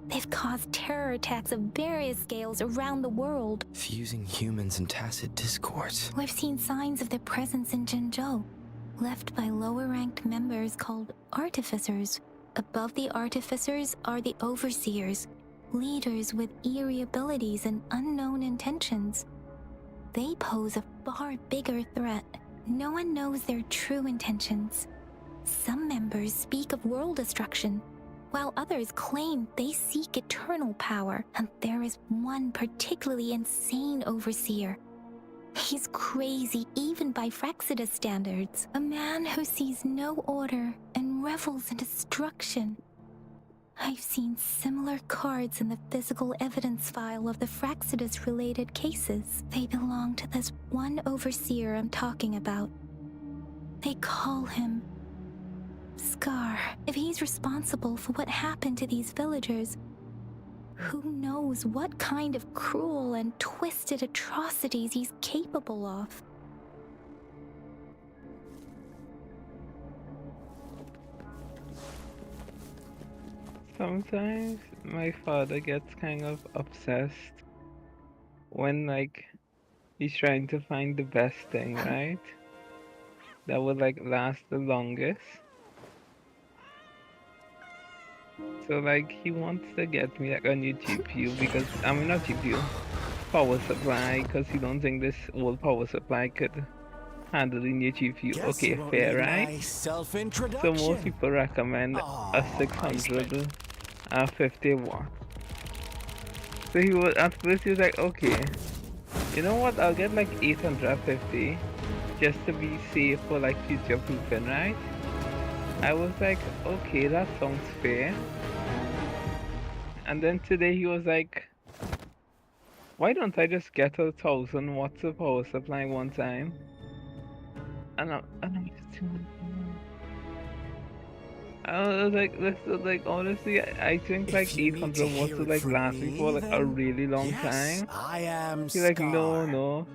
They've caused terror attacks of various scales around the world. Fusing humans and tacit discords. We've seen signs of their presence in Jinzhou, left by lower-ranked members called artificers. Above the artificers are the overseers, leaders with eerie abilities and unknown intentions. They pose a far bigger threat. No one knows their true intentions. Some members speak of world destruction, while others claim they seek eternal power, and there is one particularly insane overseer. He's crazy even by Fraxidus standards, a man who sees no order and revels in destruction. I've seen similar cards in the physical evidence file of the Fraxidus-related cases. They belong to this one overseer I'm talking about. They call him Scar. If he's responsible for what happened to these villagers, who knows what kind of cruel and twisted atrocities he's capable of. Sometimes my father gets kind of obsessed when like he's trying to find the best thing, right? That would like last the longest. So like he wants to get me like a new GPU because I mean not GPU, power supply, because he don't think this old power supply could handle the new GPU. Okay, fair, right? So most people recommend a 650 watt. So he was at first he was like, okay, you know what? I'll get like 850 just to be safe for like future proofing, right? I was like, okay, that sounds fair. And then today he was like, why don't I just get 1,000 watts of power supply one time? And I'm just I was like, honestly, I think like 800 watts would like last me for like a really long time. I am He's like, no.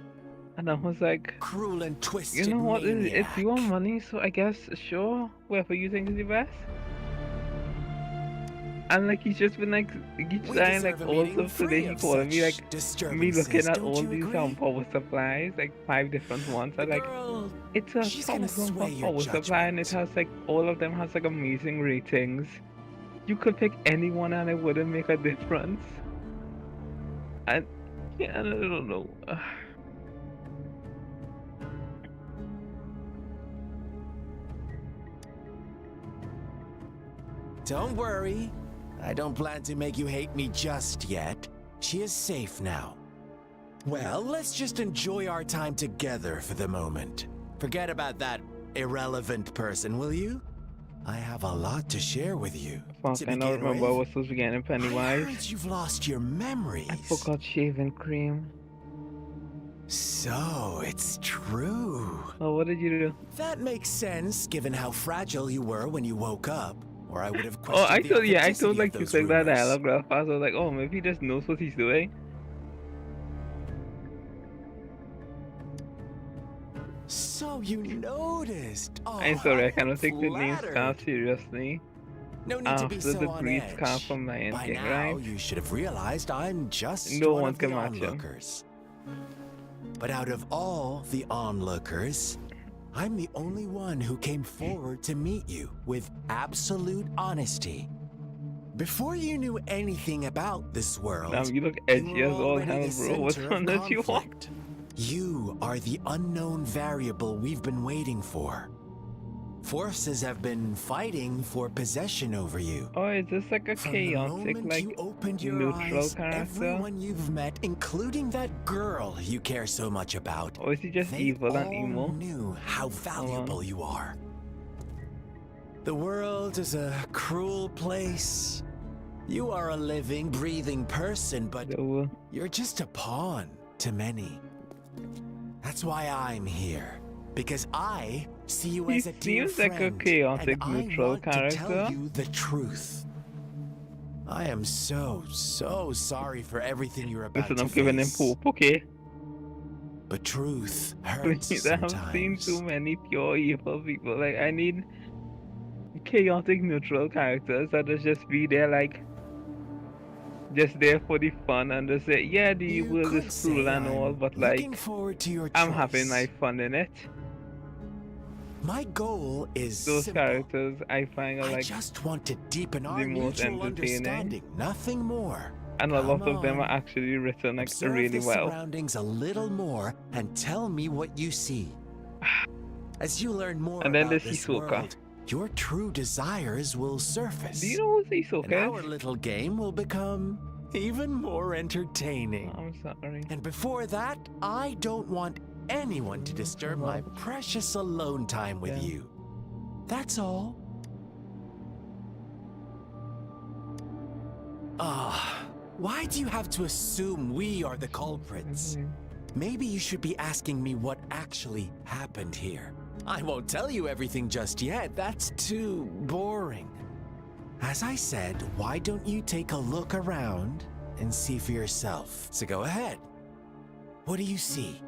And I was like, cruel and twisted. You know what? It's your money, so I guess sure, whoever you think is the best. And like he's just been like each time like all stuff today he called me like me looking at all these power supplies, like 5 different ones. I'm like, it's a 1,000 watt power supply and it has like all of them has like amazing ratings. You could pick anyone and it wouldn't make a difference. And yeah, I don't know. Don't worry. I don't plan to make you hate me just yet. She is safe now. Well, let's just enjoy our time together for the moment. Forget about that irrelevant person, will you? I have a lot to share with you. Fuck, I don't remember what was supposed to get in Pennywise. I heard you've lost your memories. I forgot shaving cream. So, it's true. Oh, what did you do? That makes sense, given how fragile you were when you woke up. Or I would have questioned I told like you took that rumors. dialogue real fast. I was like, oh, maybe he just knows what he's doing. So you noticed. Oh, I'm sorry, I cannot take the name Scar seriously. No need to be so the on great edge. Scar from Lion By King, now, right? you should have realized I'm just No one one of can the match him. onlookers. But out of all the onlookers, I'm the only one who came forward to meet you with absolute honesty. Before you knew anything about this world, Damn, you look edgy you were as all already hell, the bro. What's center one of that you want? conflict. You are the unknown variable we've been waiting for. Forces have been fighting for possession over you. Oh, is this like a From chaotic, the moment like you opened your neutral eyes, character? everyone you've met, including that girl you care so much about, Or is he just they evil and all emo? knew how valuable you are. The world is a cruel place. You are a living, breathing person, but you're just a pawn to many. That's why I'm here, because I see you as a dear seems like a friend, chaotic and neutral I want character. to tell you the truth. I am so sorry for everything you're about Listen, to I'm giving him face. poop, okay? But truth hurts Please, I have seen sometimes. too many pure evil people. Like, I need chaotic neutral characters that just be there, like, just there for the fun and just say, yeah, the You world is could cruel say and all, I'm but looking like, forward to your I'm having my choice. fun in it. My goal is Those simple. characters I find are I like just want to deepen the our most mutual entertaining. understanding, nothing more. And a lot Come of them are on. actually written like Observe really the well. surroundings a little more and tell me what you see. As you learn more And then about there's this Hisoka. world, your true desires will surface. Do you know who And Hisoka our is? little game will become even more entertaining. I'm sorry. And before that, I don't want anyone to disturb my precious alone time with Yeah. you. That's all. Why do you have to assume we are the culprits? Maybe you should be asking me what actually happened here. I won't tell you everything just yet. That's too boring. As I said, why don't you take a look around and see for yourself? So go ahead. What do you see?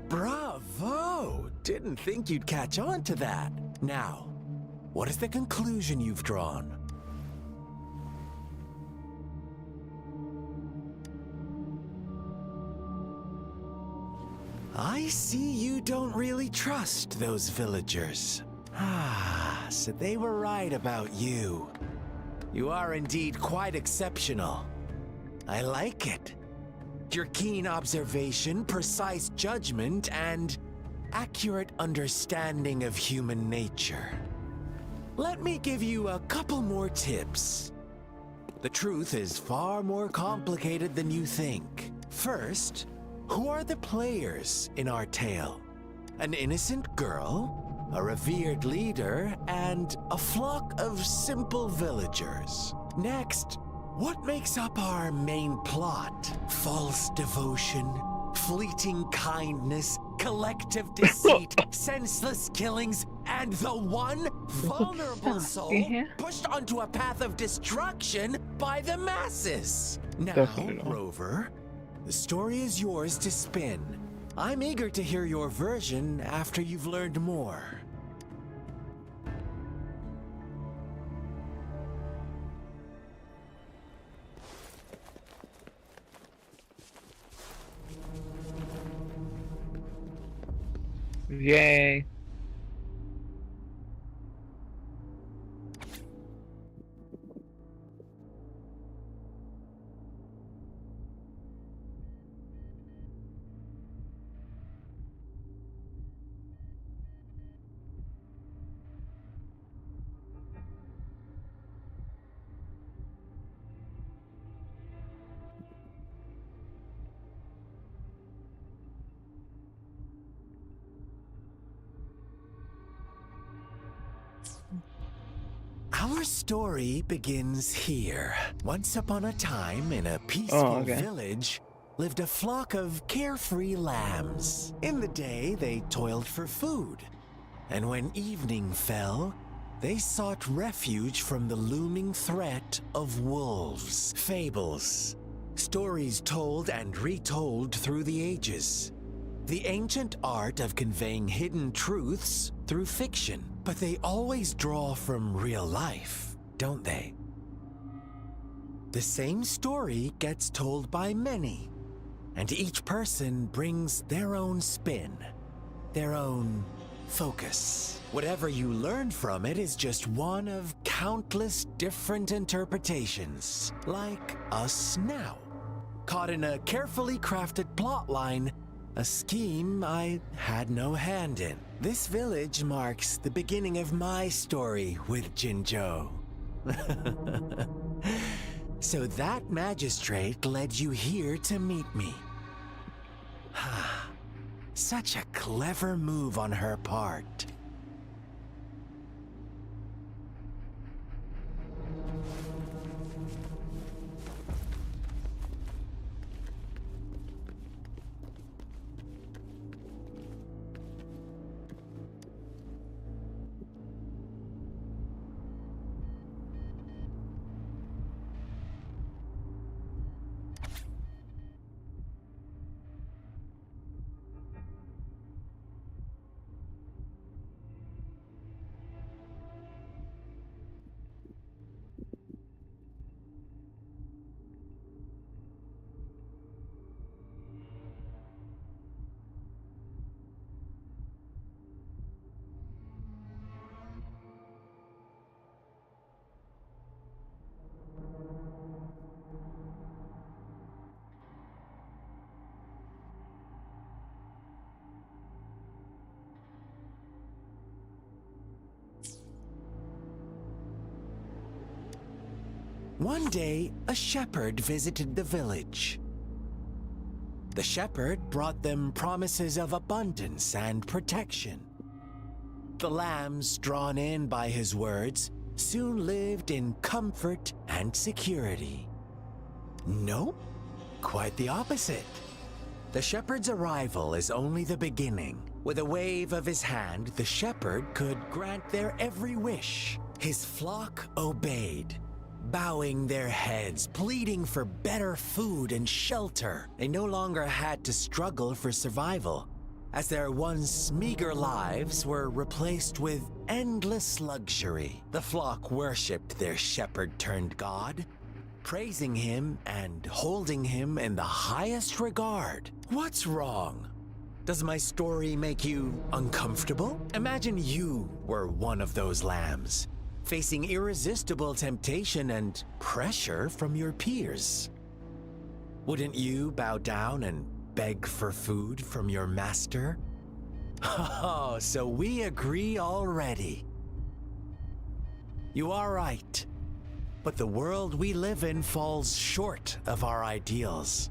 Bravo! Didn't think you'd catch on to that. Now, what is the conclusion you've drawn? I see you don't really trust those villagers. So they were right about you. You are indeed quite exceptional. I like it. Your keen observation, precise judgment, and accurate understanding of human nature. Let me give you a couple more tips. The truth is far more complicated than you think. First, who are the players in our tale? An innocent girl, a revered leader, and a flock of simple villagers. Next, what makes up our main plot? False devotion, fleeting kindness, collective deceit, senseless killings, and the one vulnerable soul pushed onto a path of destruction by the masses. Now, Definitely not. Rover, the story is yours to spin. I'm eager to hear your version after you've learned more. Yay. Our story begins here. Once upon a time, in a peaceful village, lived a flock of carefree lambs. In the day, they toiled for food. And when evening fell, they sought refuge from the looming threat of wolves. Fables. Stories told and retold through the ages. The ancient art of conveying hidden truths through fiction. But they always draw from real life, don't they? The same story gets told by many, and each person brings their own spin, their own focus. Whatever you learn from it is just one of countless different interpretations, like us now. Caught in a carefully crafted plotline, a scheme I had no hand in. This village marks the beginning of my story with Jinzhou. So that magistrate led you here to meet me. Such a clever move on her part. One day, a shepherd visited the village. The shepherd brought them promises of abundance and protection. The lambs, drawn in by his words, soon lived in comfort and security. Nope, quite the opposite. The shepherd's arrival is only the beginning. With a wave of his hand, the shepherd could grant their every wish. His flock obeyed, bowing their heads, pleading for better food and shelter. They no longer had to struggle for survival, as their once meager lives were replaced with endless luxury. The flock worshipped their shepherd-turned-god, praising him and holding him in the highest regard. What's wrong? Does my story make you uncomfortable? Imagine you were one of those lambs, facing irresistible temptation and pressure from your peers. Wouldn't you bow down and beg for food from your master? Oh, so we agree already. You are right, but the world we live in falls short of our ideals.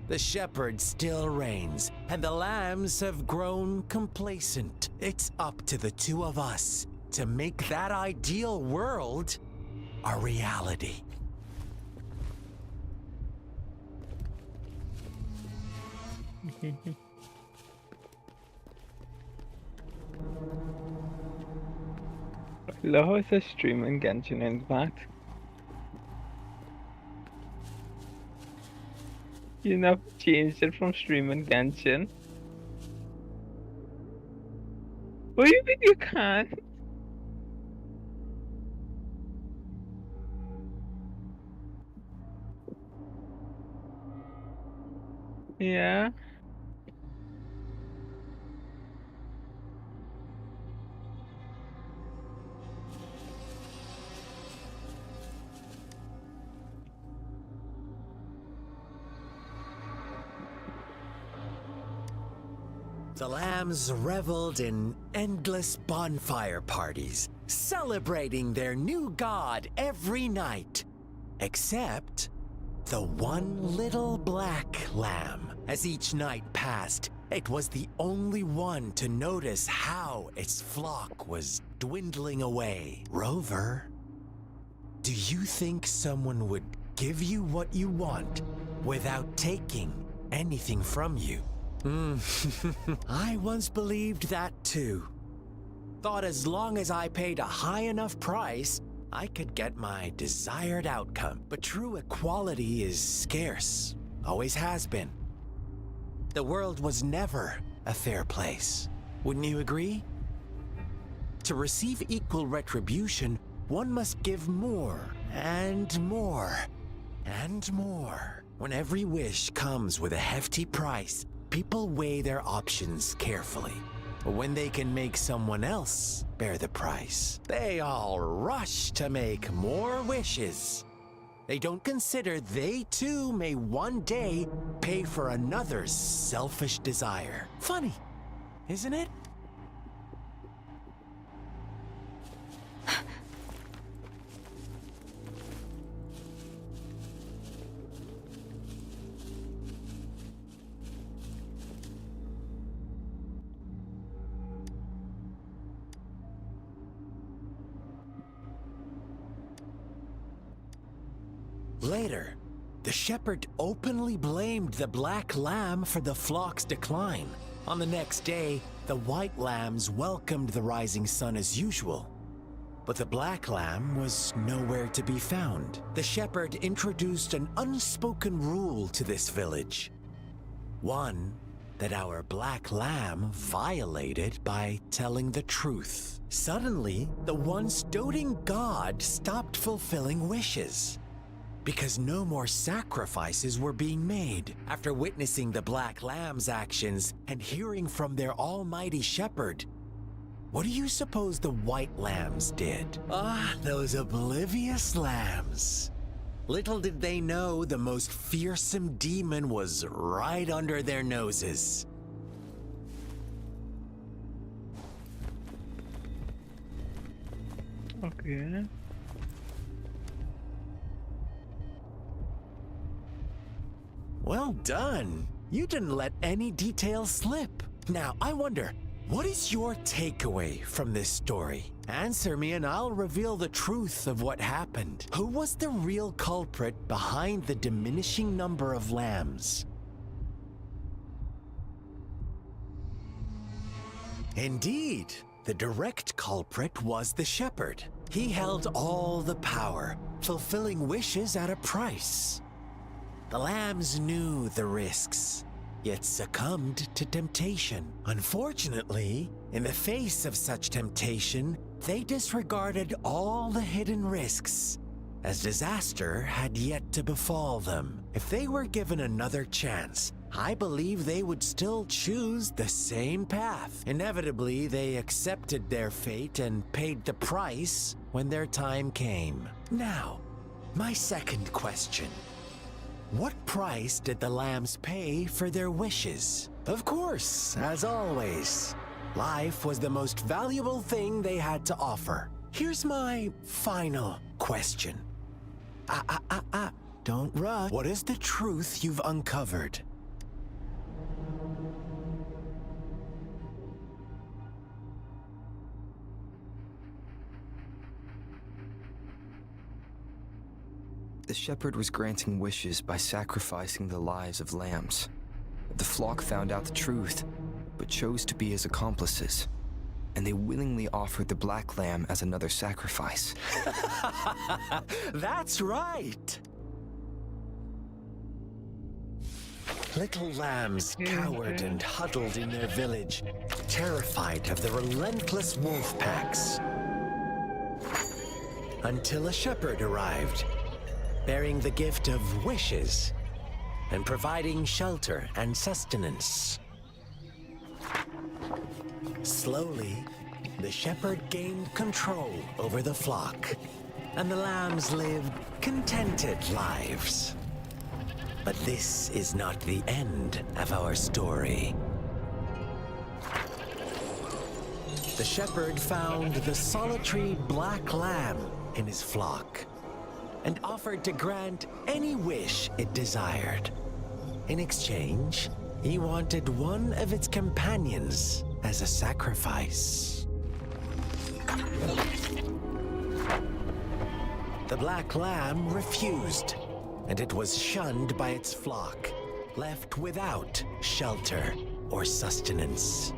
The shepherd still reigns, and the lambs have grown complacent. It's up to the two of us to make that ideal world a reality. Love how it's a stream in Genshin Impact. You never changed it from streaming Genshin. What do you mean you can't? Yeah. The lambs reveled in endless bonfire parties, celebrating their new god every night. Except the one little black lamb. As each night passed, it was the only one to notice how its flock was dwindling away. Rover, do you think someone would give you what you want without taking anything from you? I once believed that too. Thought as long as I paid a high enough price, I could get my desired outcome. But true equality is scarce, always has been. The world was never a fair place. Wouldn't you agree? To receive equal retribution, one must give more and more and more. When every wish comes with a hefty price, people weigh their options carefully. But when they can make someone else bear the price, they all rush to make more wishes. They don't consider they too may one day pay for another's selfish desire. Funny, isn't it? Later, the shepherd openly blamed the black lamb for the flock's decline. On the next day, the white lambs welcomed the rising sun as usual. But the black lamb was nowhere to be found. The shepherd introduced an unspoken rule to this village. One that our black lamb violated by telling the truth. Suddenly, the once doting god stopped fulfilling wishes, because no more sacrifices were being made. After witnessing the black lamb's actions and hearing from their almighty shepherd, what do you suppose the white lambs did? Ah, those oblivious lambs. Little did they know the most fearsome demon was right under their noses. Okay. Well done. You didn't let any details slip. Now, I wonder, what is your takeaway from this story? Answer me and I'll reveal the truth of what happened. Who was the real culprit behind the diminishing number of lambs? Indeed, the direct culprit was the shepherd. He held all the power, fulfilling wishes at a price. The lambs knew the risks, yet succumbed to temptation. Unfortunately, in the face of such temptation, they disregarded all the hidden risks, as disaster had yet to befall them. If they were given another chance, I believe they would still choose the same path. Inevitably, they accepted their fate and paid the price when their time came. Now, my second question. What price did the lambs pay for their wishes? Of course, as always, life was the most valuable thing they had to offer. Here's my final question. Don't rush. What is the truth you've uncovered? The shepherd was granting wishes by sacrificing the lives of lambs. The flock found out the truth, but chose to be his accomplices, and they willingly offered the black lamb as another sacrifice. That's right! Little lambs cowered and huddled in their village, terrified of the relentless wolf packs. Until a shepherd arrived, bearing the gift of wishes and providing shelter and sustenance. Slowly, the shepherd gained control over the flock, and the lambs lived contented lives. But this is not the end of our story. The shepherd found the solitary black lamb in his flock and offered to grant any wish it desired. In exchange, he wanted one of its companions as a sacrifice. The black lamb refused, and it was shunned by its flock, left without shelter or sustenance.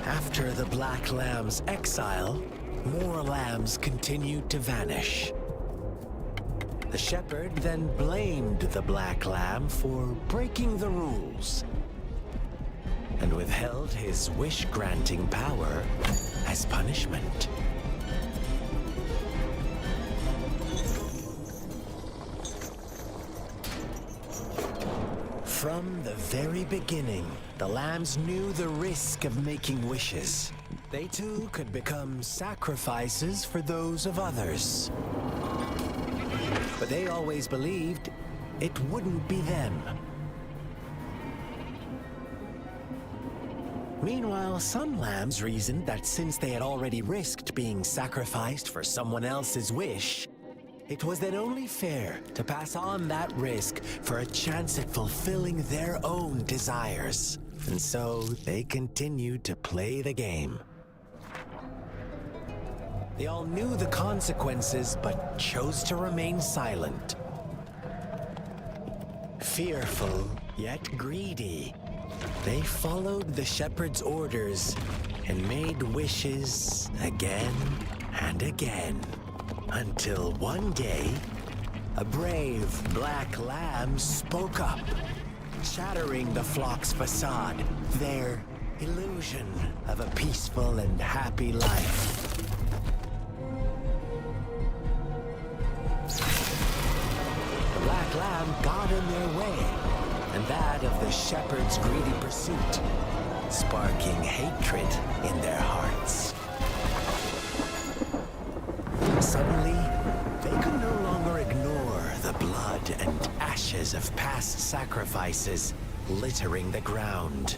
After the black lamb's exile, more lambs continued to vanish. The shepherd then blamed the black lamb for breaking the rules and withheld his wish-granting power as punishment. From the very beginning, the lambs knew the risk of making wishes. They too could become sacrifices for those of others. But they always believed it wouldn't be them. Meanwhile, some lambs reasoned that since they had already risked being sacrificed for someone else's wish, it was then only fair to pass on that risk for a chance at fulfilling their own desires. And so they continued to play the game. They all knew the consequences, but chose to remain silent. Fearful, yet greedy, they followed the shepherd's orders and made wishes again and again. Until one day, a brave black lamb spoke up, shattering the flock's facade, their illusion of a peaceful and happy life. The black lamb got in their way, and that of the shepherd's greedy pursuit, sparking hatred in their hearts. Suddenly, they could no longer ignore the blood and ashes of past sacrifices littering the ground.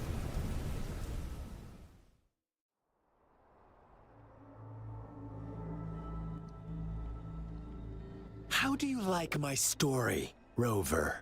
How do you like my story? Rover.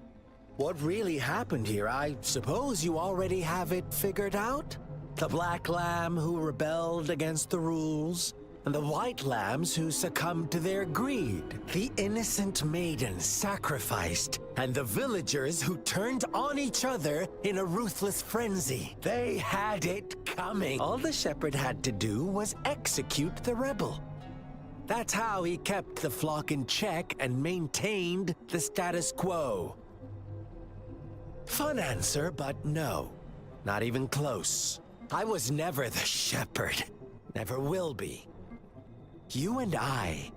What really happened here? I suppose you already have it figured out? The black lamb who rebelled against the rules, and the white lambs who succumbed to their greed. The innocent maidens sacrificed, and the villagers who turned on each other in a ruthless frenzy. They had it coming. All the shepherd had to do was execute the rebel. That's how he kept the flock in check and maintained the status quo. Fun answer, but no. Not even close. I was never the shepherd. Never will be. You and I,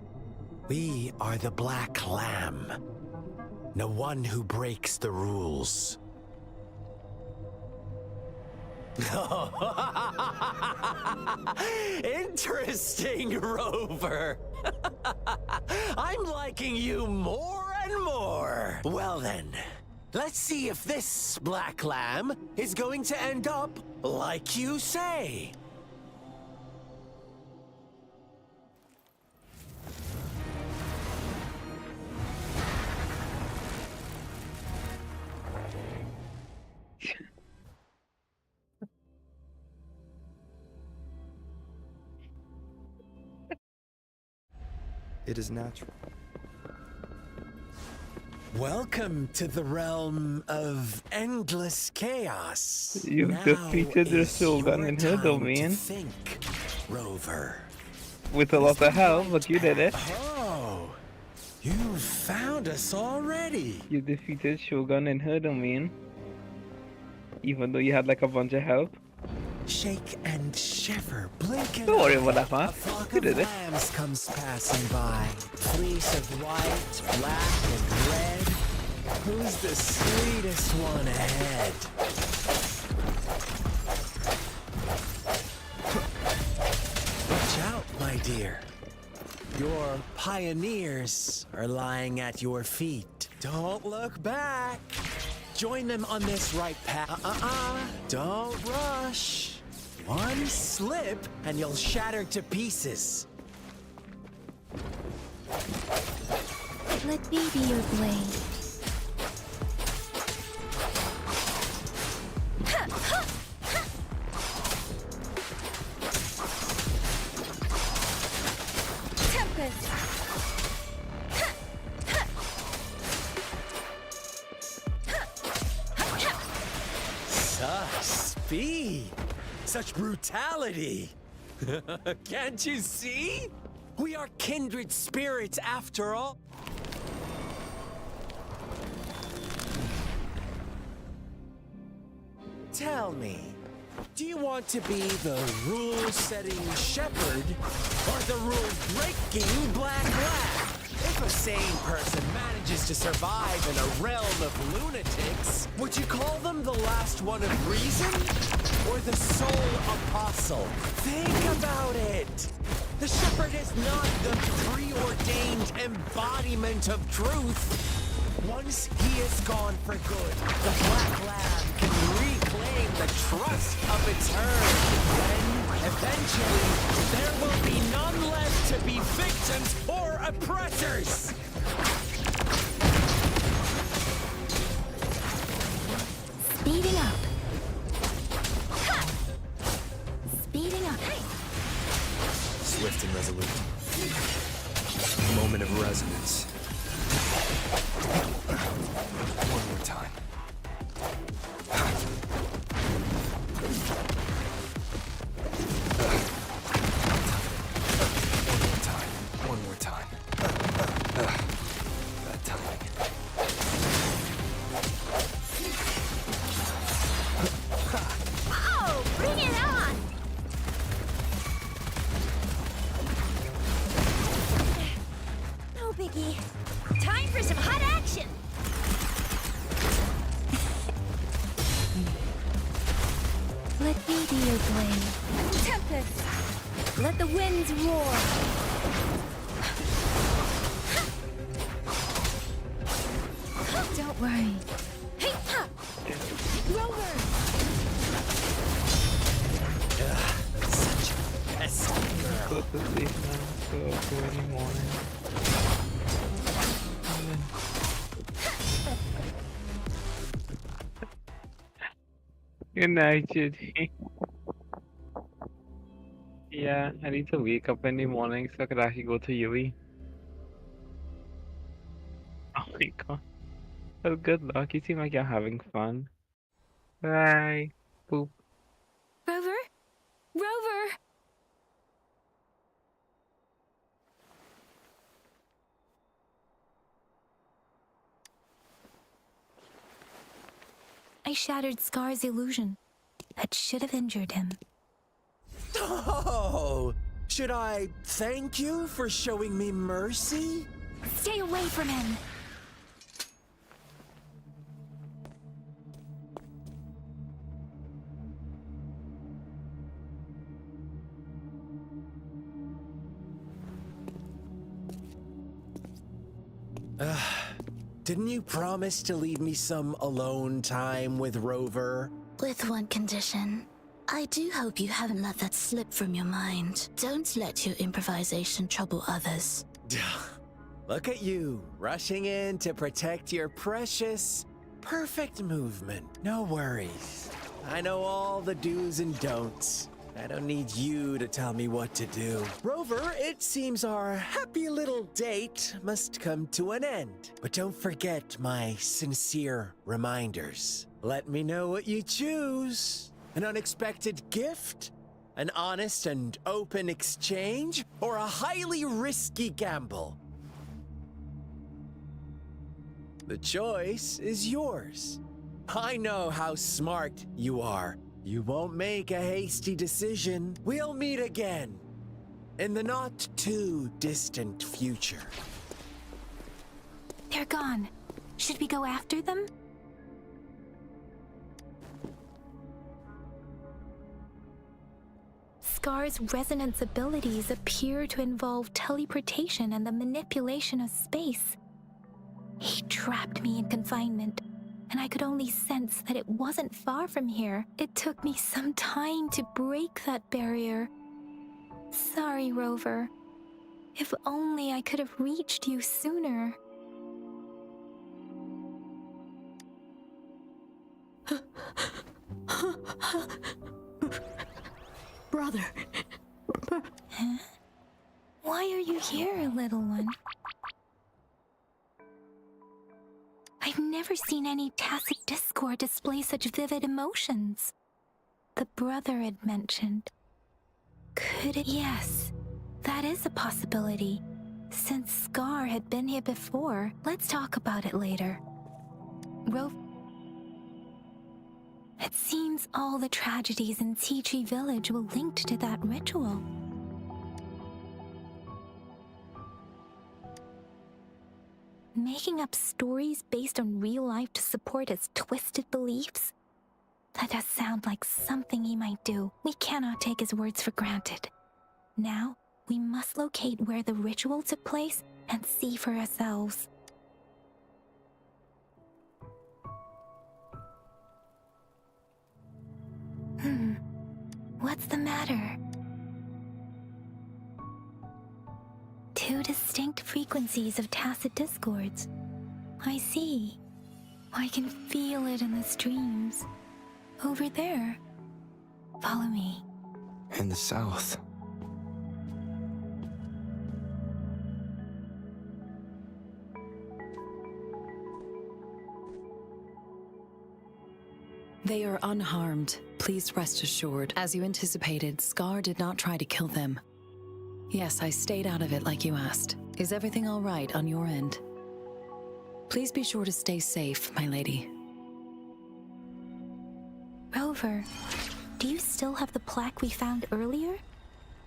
we are the black lamb. No one who breaks the rules. Interesting, Rover. I'm liking you more and more. Well then, let's see if this black lamb is going to end up like you say. It is natural. Welcome to the realm of endless chaos. You've defeated the Shogun in her domain. Think, Rover. With a lot of help, but you did it. Oh, you found us already. You defeated Shogun in her domain. Even though you had like a bunch of help. Shake and shiver, blink and Don't worry about that, a man. flock You of did it. lambs comes passing by. Fleece of white, black, and red. Who's the sweetest one ahead? Watch out, my dear. Your pioneers are lying at your feet. Don't look back. Join them on this right path. Don't rush. One slip and you'll shatter to pieces. Let me be your blade. Tempest! Such speed! Such brutality! Can't you see? We are kindred spirits after all. Tell me, do you want to be the rule-setting shepherd or the rule-breaking black lamb? If a sane person manages to survive in a realm of lunatics, would you call them the last one of reason? Or the sole apostle? Think about it! The shepherd is not the preordained embodiment of truth. Once he is gone for good, the black lamb can reclaim the trust of its herd. Then, eventually, there will be none left to be victims or oppressors. Speeding up. Speeding up. Swift and resolute. Moment of resonance. One more time. One more time. That timing. Oh, bring it on! No biggie. Time for some hot action! Let me be your blade. Tempest! Let the winds roar. Don't worry. Hey, ha! Rover! Such a pesky girl. Supposed to sleep now, so early morning. Good night, Judy. Yeah, I need to wake up in the morning so I could actually go to Yui. Oh my god. Well, good luck. You seem like you're having fun. Bye. Boop. Rover? Rover! I shattered Scar's illusion. That should have injured him. Oh! Should I thank you for showing me mercy? Stay away from him! Didn't you promise to leave me some alone time with Rover? With one condition. I do hope you haven't let that slip from your mind. Don't let your improvisation trouble others. Look at you, rushing in to protect your precious, perfect movement. No worries. I know all the do's and don'ts. I don't need you to tell me what to do. Rover, it seems our happy little date must come to an end. But don't forget my sincere reminders. Let me know what you choose. An unexpected gift? An honest and open exchange? Or a highly risky gamble? The choice is yours. I know how smart you are. You won't make a hasty decision. We'll meet again in the not too distant future. They're gone. Should we go after them? Scar's resonance abilities appear to involve teleportation and the manipulation of space. He trapped me in confinement, and I could only sense that it wasn't far from here. It took me some time to break that barrier. Sorry, Rover. If only I could have reached you sooner. Brother. Huh? Why are you here, little one? I've never seen any tacit discord display such vivid emotions. The brother had mentioned. Could it? Yes, that is a possibility. Since Scar had been here before, let's talk about it later. It seems all the tragedies in Tea Tree Village were linked to that ritual. Making up stories based on real life to support his twisted beliefs? That does sound like something he might do. We cannot take his words for granted. Now, we must locate where the ritual took place and see for ourselves. What's the matter? Two distinct frequencies of tacit discords. I see. I can feel it in the streams. Over there. Follow me. In the south. They are unharmed. Please rest assured. As you anticipated, Scar did not try to kill them. Yes, I stayed out of it like you asked. Is everything all right on your end? Please be sure to stay safe, my lady. Rover, do you still have the plaque we found earlier?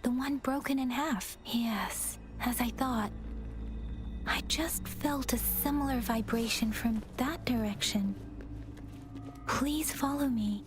The one broken in half? Yes, as I thought. I just felt a similar vibration from that direction. Please follow me.